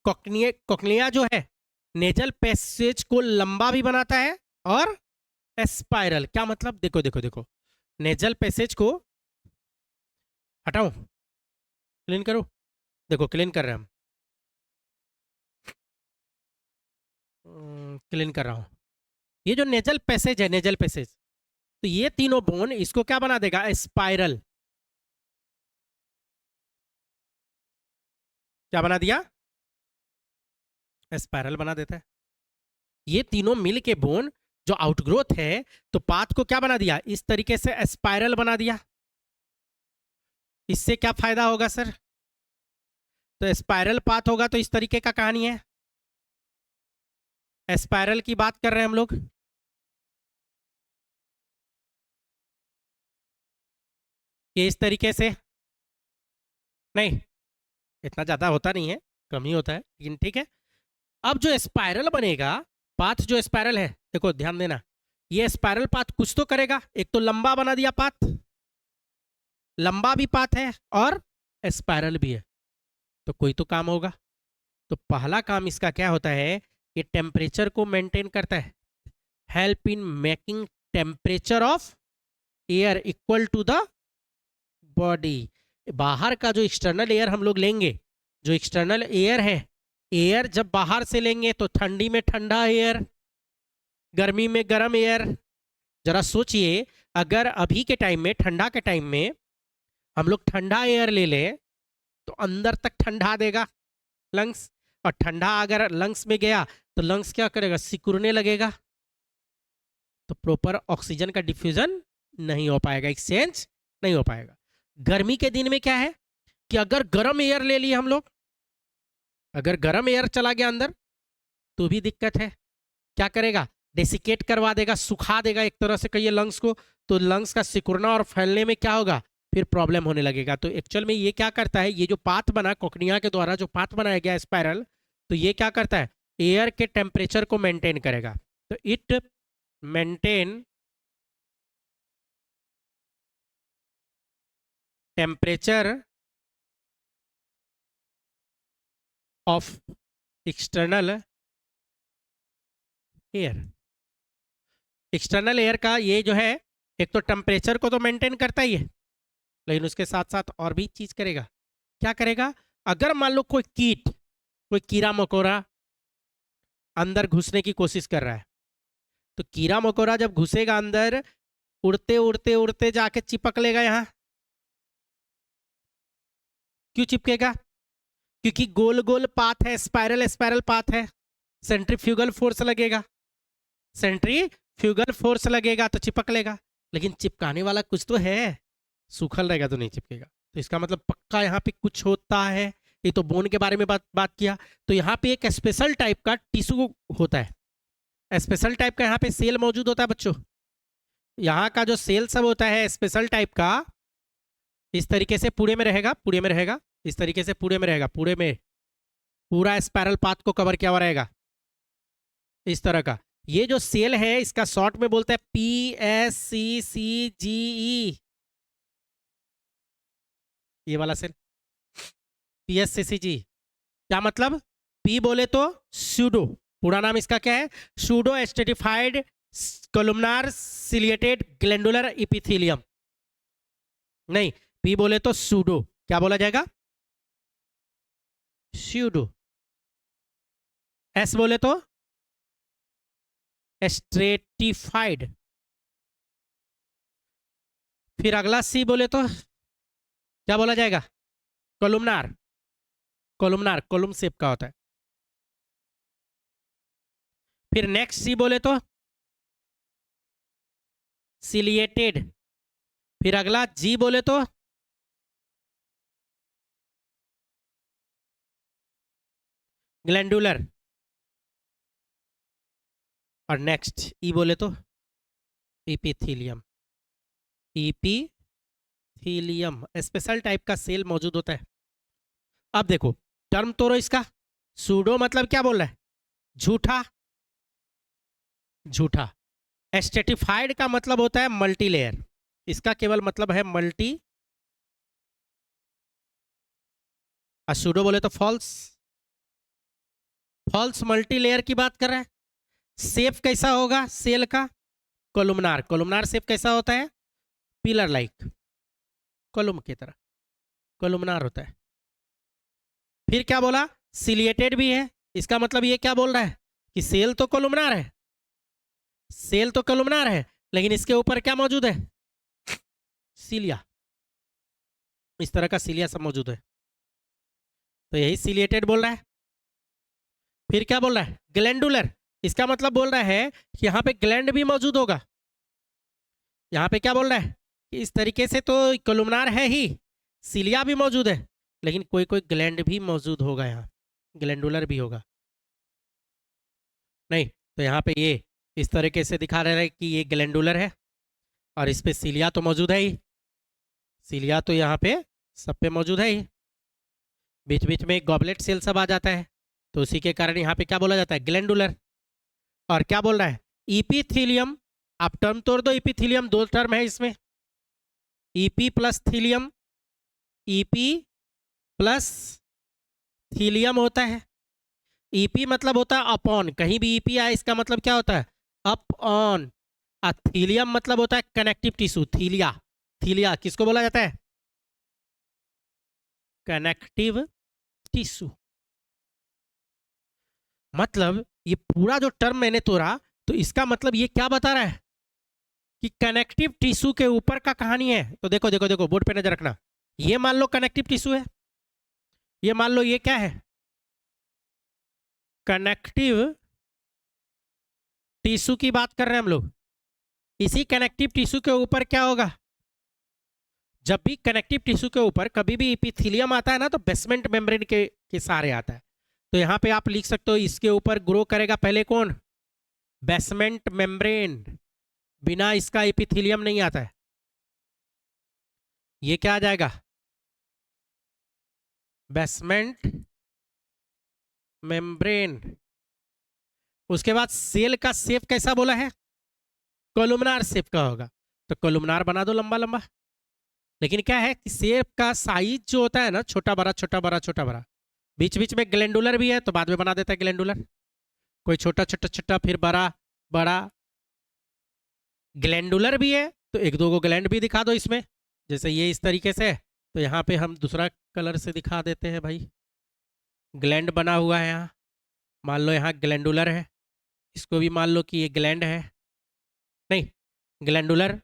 कोकनिया जो है, नेजल पैसेज को लंबा भी बनाता है और स्पाइरल, क्या मतलब, देखो देखो देखो, नेजल पैसेज को हटाऊं, क्लीन करो, देखो क्लीन कर रहे हैं हम, क्लीन कर रहा हूं। ये जो नेजल पैसेज है, नेजल पैसेज, तो ये तीनों बोन इसको क्या बना देगा, स्पाइरल, क्या बना दिया, स्पाइरल बना देता है। ये तीनों मिल के बोन जो आउटग्रोथ है, तो पाथ को क्या बना दिया, इस तरीके से स्पाइरल बना दिया। इससे क्या फायदा होगा सर, तो स्पाइरल पाथ होगा तो इस तरीके का कहानी है, स्पाइरल की बात कर रहे हैं हम लोग। ये इस तरीके से, नहीं इतना ज़्यादा होता नहीं है, कम ही होता है, लेकिन ठीक है। अब जो स्पाइरल बनेगा, पाथ जो स्पाइरल है, देखो ध्यान देना, ये स्पाइरल पाथ कुछ तो करेगा, एक तो लंबा बना दिया पाथ, लंबा भी पाथ है और स्पाइरल भी है, तो कोई तो काम होगा। तो पहला काम इसका क्या होता है, ये टेम्परेचर को मेंटेन करता है, help in making temperature of air equal to the body. बाहर का जो एक्सटर्नल एयर हम लोग लेंगे, जो एक्सटर्नल एयर है, एयर जब बाहर से लेंगे तो ठंडी में ठंडा एयर, गर्मी में गर्म एयर। जरा सोचिए, अगर अभी के टाइम में, ठंडा के टाइम में हम लोग ठंडा एयर ले लें तो अंदर तक ठंडा देगा लंग्स, और ठंडा अगर लंग्स में गया तो लंग्स क्या करेगा, सिकुड़ने लगेगा, तो प्रॉपर ऑक्सीजन का डिफ्यूजन नहीं हो पाएगा, एक्सचेंज नहीं हो पाएगा। गर्मी के दिन में क्या है कि अगर गर्म एयर ले लिए हम लोग, अगर गर्म एयर चला गया अंदर तो भी दिक्कत है, क्या करेगा, डेसिकेट करवा देगा, सुखा देगा एक तरह से कहिए लंग्स को, तो लंग्स का सिकुड़ना और फैलने में क्या होगा, फिर प्रॉब्लम होने लगेगा। तो एक्चुअल में ये क्या करता है, ये जो पाथ बना कोकनिया के द्वारा, जो पाथ बनाया गया स्पाइरल, तो ये क्या करता है, एयर के टेम्परेचर को मेंटेन करेगा। तो it maintain temperature of external air. External air का ये जो है, एक तो टेम्परेचर को तो मेंटेन करता ही है, लेकिन उसके साथ साथ और भी चीज करेगा। क्या करेगा, अगर मान लो कोई कीट, कोई कीड़ा मकोड़ा अंदर घुसने की कोशिश कर रहा है, तो कीड़ा मकोड़ा जब घुसेगा अंदर, उड़ते उड़ते उड़ते जाके चिपक लेगा यहाँ। क्यों चिपकेगा, क्योंकि गोल गोल पाथ है, स्पाइरल स्पाइरल पाथ है, सेंट्रीफ्यूगल फोर्स लगेगा, सेंट्रीफ्यूगल फोर्स लगेगा तो चिपक लेगा। लेकिन चिपकाने वाला कुछ तो है, सूखल रहेगा तो नहीं चिपकेगा। तो इसका मतलब पक्का यहाँ पे कुछ होता है। ये तो बोन के बारे में बात किया, तो यहाँ पे एक स्पेशल टाइप का टिश्यू होता है, स्पेशल टाइप का यहाँ पे सेल मौजूद होता है बच्चों। यहाँ का जो सेल सब होता है स्पेशल टाइप का, इस तरीके से पूरे में रहेगा, पूरे में रहेगा, इस तरीके से पूरे में रहेगा, पूरे में पूरा स्पाइरल पाथ को कवर किया हुआ रहेगा इस तरह का। ये जो सेल है इसका शॉर्ट में बोलते हैं PSCCGE, ये वाला सेल PSCCG। क्या मतलब? P बोले तो सूडो, पूरा नाम इसका क्या है? Pseudo stratified columnar ciliated glandular epithelium. नहीं, P बोले तो सूडो, क्या बोला जाएगा? सूडो। S बोले तो स्ट्रेटिफाइड। फिर अगला C बोले तो क्या बोला जाएगा? कोलुमनार। कोलुमनार कोलुम शेप का होता है। फिर नेक्स्ट C बोले तो सिलिएटेड। फिर अगला G बोले तो ग्लैंडुलर। और नेक्स्ट E बोले तो इपिथेलियम। इपिथेलियम स्पेशल टाइप का सेल मौजूद होता है। अब देखो टर्म तोड़ो इसका। सूडो मतलब क्या बोल रहा है? झूठा, झूठा। स्ट्रेटिफाइड का मतलब होता है मल्टी लेयर, इसका केवल मतलब है मल्टी। और सूडो बोले तो फॉल्स, फॉल्स मल्टी लेयर की बात कर रहा है। शेप कैसा होगा सेल का? कोलुमनार। कोलुमनार शेप कैसा होता है? पिलर लाइक, कोलुम की तरह कोलुमनार होता है। फिर क्या बोला? सिलिएटेड भी है, इसका मतलब ये क्या बोल रहा है कि सेल तो कोलुमनार है, सेल तो कोलुमनार है, लेकिन इसके ऊपर क्या मौजूद है? सीलिया, इस तरह का सीलिया सब मौजूद है, तो यही सिलिएटेड बोल रहा है। फिर क्या बोल रहा है? ग्लैंडुलर, इसका मतलब बोल रहा है कि यहाँ पे ग्लैंड भी मौजूद होगा। यहाँ पे क्या बोल रहा है कि इस तरीके से तो कोलुमनार है ही, सीलिया भी मौजूद है, लेकिन कोई कोई ग्लैंड भी मौजूद होगा, यहाँ ग्लैंडुलर भी होगा। नहीं, तो यहाँ पे ये इस तरीके से दिखा रहा है कि ये ग्लैंडुलर है, और इस पे सीलिया तो मौजूद है ही, सीलिया तो यहाँ पे सब पे मौजूद है ही। बीच बीच में एक गॉबलेट सेल सब आ जाता है, तो उसी के कारण यहाँ पे क्या बोला जाता है? ग्लैंडुलर। और क्या बोल रहा है? इपिथेलियम। आप टर्म तोड़ दो, इपिथेलियम दो टर्म है इसमें, ईपी प्लस थीलियम, ईपी प्लस थीलियम होता है। ईपी मतलब होता है अपॉन, कहीं भी ईपी आए इसका मतलब क्या होता है? Up on. और थीलियम मतलब होता है कनेक्टिव टिश्यू, थीलिया। थीलिया किसको बोला जाता है? Connective tissue. मतलब ये पूरा जो टर्म मैंने तोड़ा, तो इसका मतलब ये क्या बता रहा है कि कनेक्टिव टिश्यू के ऊपर का कहानी है। तो देखो देखो देखो, बोर्ड पे नजर रखना। ये मान लो कनेक्टिव टिश्यू है, ये मान लो ये क्या है? कनेक्टिव टिश्यू की बात कर रहे हैं हम लोग। इसी कनेक्टिव टिश्यू के ऊपर क्या होगा? जब भी कनेक्टिव टिश्यू के ऊपर कभी भी इपिथेलियम आता है ना, तो बेसमेंट मेम्ब्रेन के सहारे आता है। तो यहाँ पे आप लिख सकते हो इसके ऊपर ग्रो करेगा पहले कौन? Basement membrane. बिना इसका इपिथेलियम नहीं आता है। ये क्या आ जाएगा? Basement membrane. उसके बाद सेल का शेप कैसा बोला है? कोलुमनार शेप का होगा, तो कोलुमनार बना दो लंबा लंबा। लेकिन क्या है कि शेप का साइज जो होता है ना, छोटा बड़ा छोटा बड़ा छोटा बड़ा, बीच बीच में ग्लैंडुलर भी है तो बाद में बना देता है ग्लैंडुलर, कोई छोटा छोटा छोटा फिर बड़ा बड़ा। ग्लैंडुलर भी है तो एक दो गो ग्लैंड भी दिखा दो इसमें, जैसे ये इस तरीके से। तो यहाँ पे हम दूसरा कलर से दिखा देते हैं भाई। ग्लैंड बना हुआ है यहाँ, मान लो यहाँ ग्लैंडुलर है, इसको भी मान लो कि ये ग्लैंड है। नहीं, ग्लैंडुलर,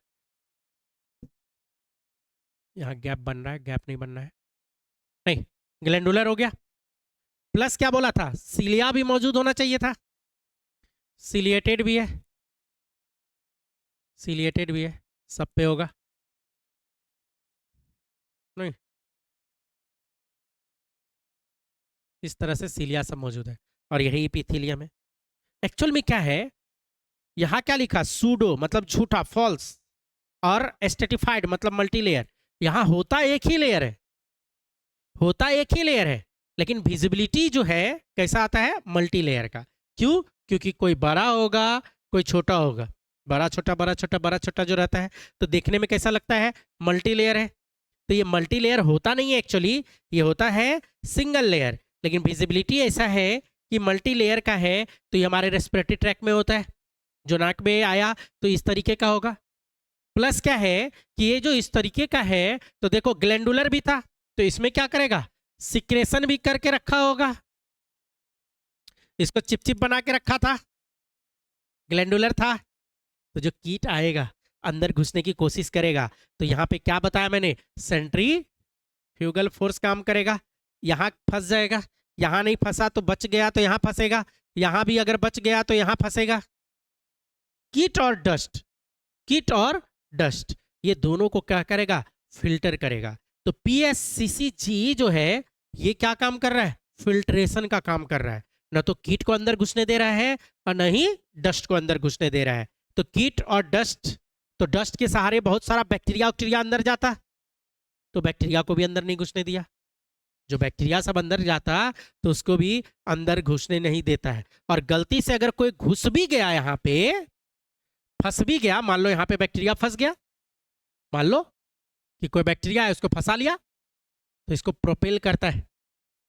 यहाँ गैप बन रहा है, गैप नहीं बनना है। नहीं, ग्लैंडुलर हो गया। प्लस क्या बोला था? सीलिया भी मौजूद होना चाहिए था, सिलिएटेड भी है, सिलिएटेड भी है, सब पे होगा। नहीं, इस तरह से सीलिया सब मौजूद है, और यही इपिथेलियम है। एक्चुअल में क्या है यहाँ क्या लिखा, सूडो मतलब झूठा, फॉल्स, और स्ट्रेटिफाइड मतलब मल्टी लेयर। यहाँ होता एक ही लेयर है, होता एक ही लेयर है, लेकिन विजिबिलिटी जो है कैसा आता है, मल्टी लेयर का। क्यों? क्योंकि कोई बड़ा होगा, कोई छोटा होगा, बड़ा छोटा बड़ा छोटा बड़ा छोटा जो रहता है, तो देखने में कैसा लगता है, मल्टी लेयर है। तो ये मल्टी लेयर होता नहीं है एक्चुअली, ये होता है सिंगल लेयर, लेकिन विजिबिलिटी ऐसा है कि मल्टी लेयर का है। तो ये हमारे रेस्पिरेटरी ट्रैक में होता है, जो नाक में आया तो इस तरीके का होगा। प्लस क्या है कि ये जो इस तरीके का है, तो देखो ग्लैंडुलर भी था, तो इसमें क्या करेगा, सिक्रेशन भी करके रखा होगा, इसको चिपचिप बना के रखा था, ग्लैंडुलर था। तो जो कीट आएगा अंदर घुसने की कोशिश करेगा, तो यहाँ पे क्या बताया मैंने, सेंट्रीफ्यूगल फोर्स काम करेगा, यहाँ फंस जाएगा, यहाँ नहीं फंसा तो बच गया तो यहाँ फंसेगा, यहाँ भी अगर बच गया तो यहाँ फंसेगा। कीट और डस्ट, कीट और डस्ट ये दोनों को क्या करेगा, फिल्टर करेगा। तो पीएससीसीजी जो है ये क्या काम कर रहा है, फिल्ट्रेशन का काम कर रहा है, ना तो कीट को अंदर घुसने दे रहा है और न ही डस्ट को अंदर घुसने दे रहा है। तो कीट और डस्ट, तो डस्ट के सहारे बहुत सारा बैक्टीरिया वैक्टीरिया अंदर जाता, तो बैक्टीरिया को भी अंदर नहीं घुसने दिया। जो बैक्टीरिया सब अंदर जाता तो उसको भी अंदर घुसने नहीं देता है। और गलती से अगर कोई घुस भी गया, यहाँ पे फंस भी गया, मान लो यहाँ पे बैक्टीरिया फंस गया, मान लो कि कोई बैक्टीरिया है उसको फंसा लिया, तो इसको प्रोपेल करता है,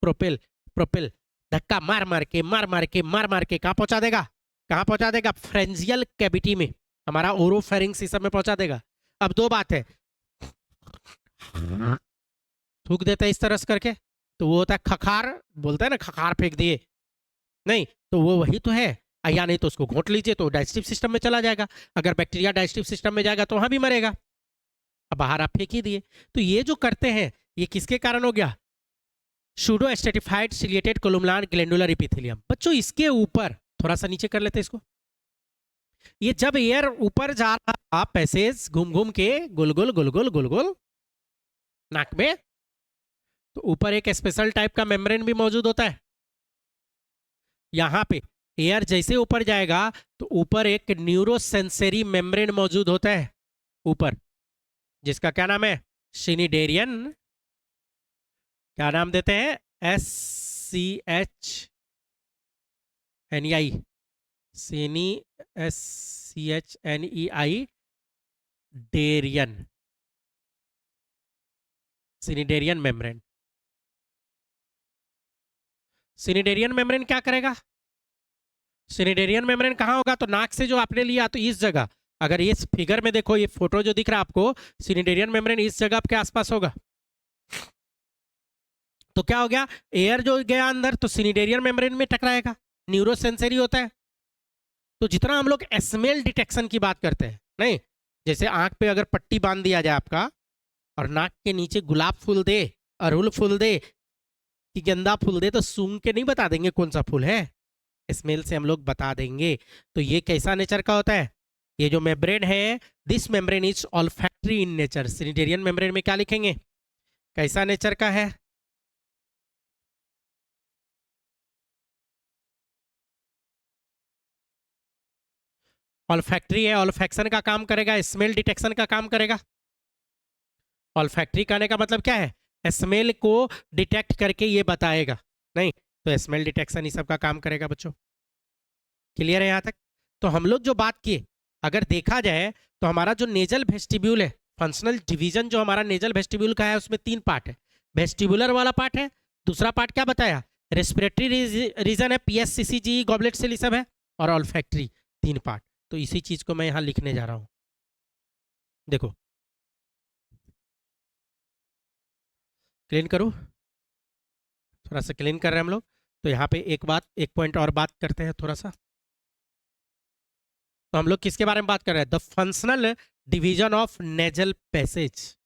प्रोपेल, प्रोपेल धक्का मार मार के मार मार के मार मार के कहाँ पहुंचा देगा, कहाँ पहुंचा देगा, फ्रेंजियल कैविटी में, हमारा ओरोफेरिंक्स सिस्टम में पहुंचा देगा। अब दो बात है, थूक देता है इस तरह से करके, तो वो होता है खखार, बोलता है ना खखार फेंक दिए, नहीं तो वो वही तो है। या नहीं तो उसको घोंट लीजिए तो डाइजेस्टिव सिस्टम में चला जाएगा, अगर बैक्टीरिया डाइजेस्टिव सिस्टम में जाएगा तो वहां भी मरेगा। अब बाहर आप फेंक ही दिए। तो ये जो करते हैं ये किसके कारण हो गया, pseudo stratified ciliated columnar glandular epithelium. बच्चों इसके ऊपर थोड़ा सा नीचे कर लेते हैं इसको, ये जब एयर ऊपर जा रहा था पैसेज घूम घूम के गोल गोल गोल गोल गोल गोल नाक में, तो ऊपर एक स्पेशल टाइप का मेम्ब्रेन भी मौजूद होता है। यहाँ पे एयर जैसे ऊपर जाएगा तो ऊपर एक न्यूरोसेंसरी मेम्ब्रेन मौजूद होता है ऊपर, जिसका क्या नाम है, सिनिडेरियन, क्या नाम देते हैं, SCHNEI, सिनी SCHNEI डेरियन, सिनिडेरियन मेम्ब्रेन। सिनिडेरियन मेम्ब्रेन क्या करेगा, सिनिडेरियन मेम्ब्रेन कहाँ होगा, तो नाक से जो आपने लिया तो इस जगह, अगर इस फिगर में देखो ये फोटो जो दिख रहा है आपको, सिनिडेरियन मेम्ब्रेन इस जगह आपके आसपास होगा। तो क्या हो गया, एयर जो गया अंदर तो सिनिडेरियन मेम्ब्रेन में टकराएगा, न्यूरोसेंसरी होता है। तो जितना हम लोग स्मेल डिटेक्शन की बात करते हैं, नहीं जैसे आंख पे अगर पट्टी बांध दिया जाए आपका और नाक के नीचे गुलाब फूल दे, अड़हुल फूल दे कि गेंदा फूल दे, तो सूंघ के नहीं बता देंगे कौन सा फूल है, स्मेल से हम लोग बता देंगे। तो ये कैसा नेचर का होता है, ये जो मेम्ब्रेन है, this membrane is olfactory in nature. Schneiderian membrane में क्या लिखेंगे, कैसा नेचर का है, ऑल्फैक्टरी है, ऑल्फैक्शन का काम करेगा, स्मेल डिटेक्शन का काम करेगा। ऑल्फैक्टरी कहने का मतलब क्या है, स्मेल को डिटेक्ट करके ये बताएगा, नहीं तो स्मेल डिटेक्शन ही सब का काम करेगा बच्चों। क्लियर है यहाँ तक। तो हम लोग जो बात किए, अगर देखा जाए तो हमारा जो नेजल वेस्टिब्यूल है, फंक्शनल डिवीजन जो हमारा नेजल वेस्टिब्यूल का है उसमें 3 पार्ट है। वेस्टिबुलर वाला पार्ट है, दूसरा पार्ट क्या बताया, रेस्पिरेटरी रीजन है, PSCCG गॉबलेट सेल सब है, और ऑल्फैक्टरी, 3 पार्ट। तो इसी चीज को मैं यहाँ लिखने जा रहा हूँ, देखो क्लीन करूँ, थोड़ा सा क्लीन कर रहे हैं हम लोग। तो यहाँ पे एक पॉइंट और बात करते हैं थोड़ा सा। तो हम लोग किसके बारे में बात कर रहे हैं, the functional division of nasal passage,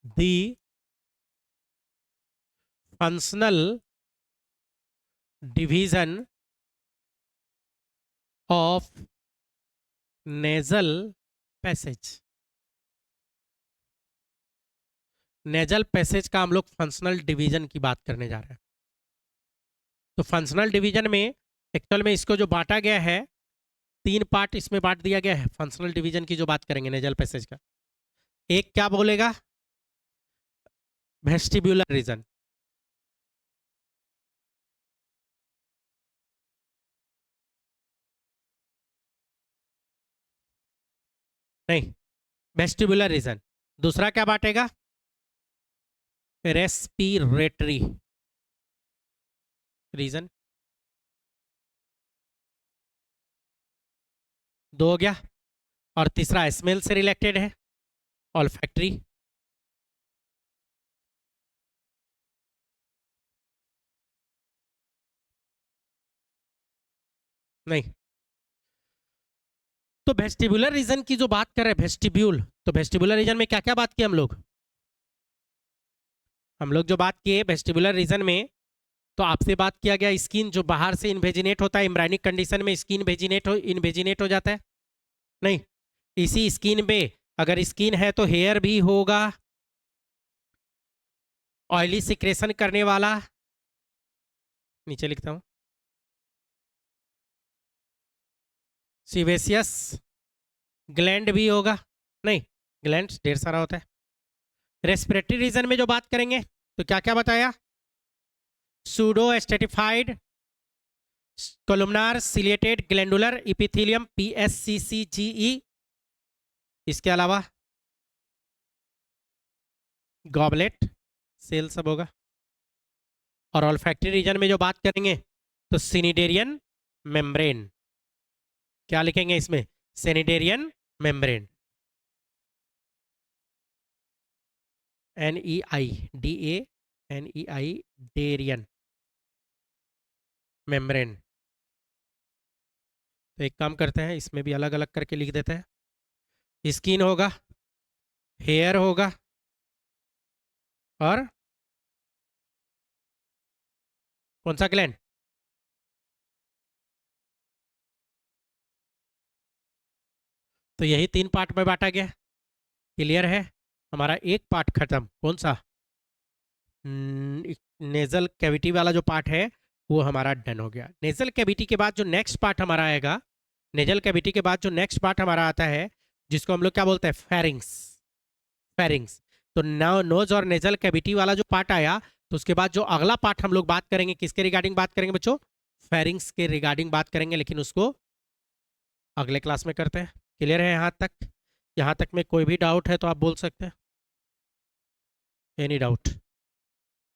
the functional division of nasal passage. Nasal passage का हम लोग फंक्शनल डिवीजन की बात करने जा रहे हैं। तो फंक्शनल डिवीजन में एक्चुअल में इसको जो बांटा गया है तीन पार्ट इसमें बांट दिया गया है फंक्शनल डिवीजन की जो बात करेंगे नेजल पैसेज का। एक क्या बोलेगा, वेस्टिब्यूलर रीजन, नहीं वेस्टिब्यूलर रीजन। दूसरा क्या बांटेगा, रेस्पिरेटरी रीजन, दो हो गया। और तीसरा स्मेल से रिलेटेड है, ऑल्फैक्टरी। नहीं, तो वेस्टिबुलर रीजन की जो बात कर रहे हैं वेस्टिब्यूल, तो वेस्टिबुलर रीजन में क्या क्या बात की हम लोग, जो बात किए वेस्टिबुलर रीजन में, तो आपसे बात किया गया स्किन जो बाहर से इन्वेजिनेट होता है, एम्ब्रायनिक कंडीशन में स्किन इन्वेजिनेट हो जाता है। नहीं, इसी स्किन पे अगर स्किन है तो हेयर भी होगा, ऑयली सिक्रेशन करने वाला, नीचे लिखता हूं, सीवेसियस ग्लैंड भी होगा। नहीं, ग्लैंड ढेर सारा होता है। रेस्पिरेटरी रीजन में जो बात करेंगे तो क्या क्या बताया, pseudo stratified columnar ciliated glandular epithelium PSCCGE, इसके अलावा गॉबलेट सेल सब होगा। और ऑल्फैक्टरी रीजन में जो बात करेंगे तो सिनिडेरियन मेम्ब्रेन, क्या लिखेंगे इसमें, सेनिडेरियन मेम्ब्रेन, NEI डेरियन मेम्ब्रेन। तो एक काम करते हैं, इसमें भी अलग अलग करके लिख देते हैं, स्किन होगा, हेयर होगा, और कौन सा ग्लैंड, तो यही तीन पार्ट में बांटा गया। क्लियर है, हमारा एक पार्ट खत्म, कौन सा, नेजल कैविटी वाला जो पार्ट है वो हमारा डन हो गया। नेजल कैविटी के बाद जो नेक्स्ट पार्ट हमारा आएगा, नेजल कैविटी के बाद जो नेक्स्ट पार्ट हमारा आता है जिसको हम लोग क्या बोलते हैं, फेरिंग्स। फेरिंग्स, तो नोज और नेजल कैविटी वाला जो पार्ट आया, तो उसके बाद जो अगला पार्ट हम लोग बात करेंगे, किसके रिगार्डिंग बात करेंगे बच्चों, फेरिंग्स के रिगार्डिंग बात करेंगे, लेकिन उसको अगले क्लास में करते हैं। क्लियर है यहाँ तक, यहाँ तक में कोई भी डाउट है तो आप बोल सकते हैं, एनी डाउट।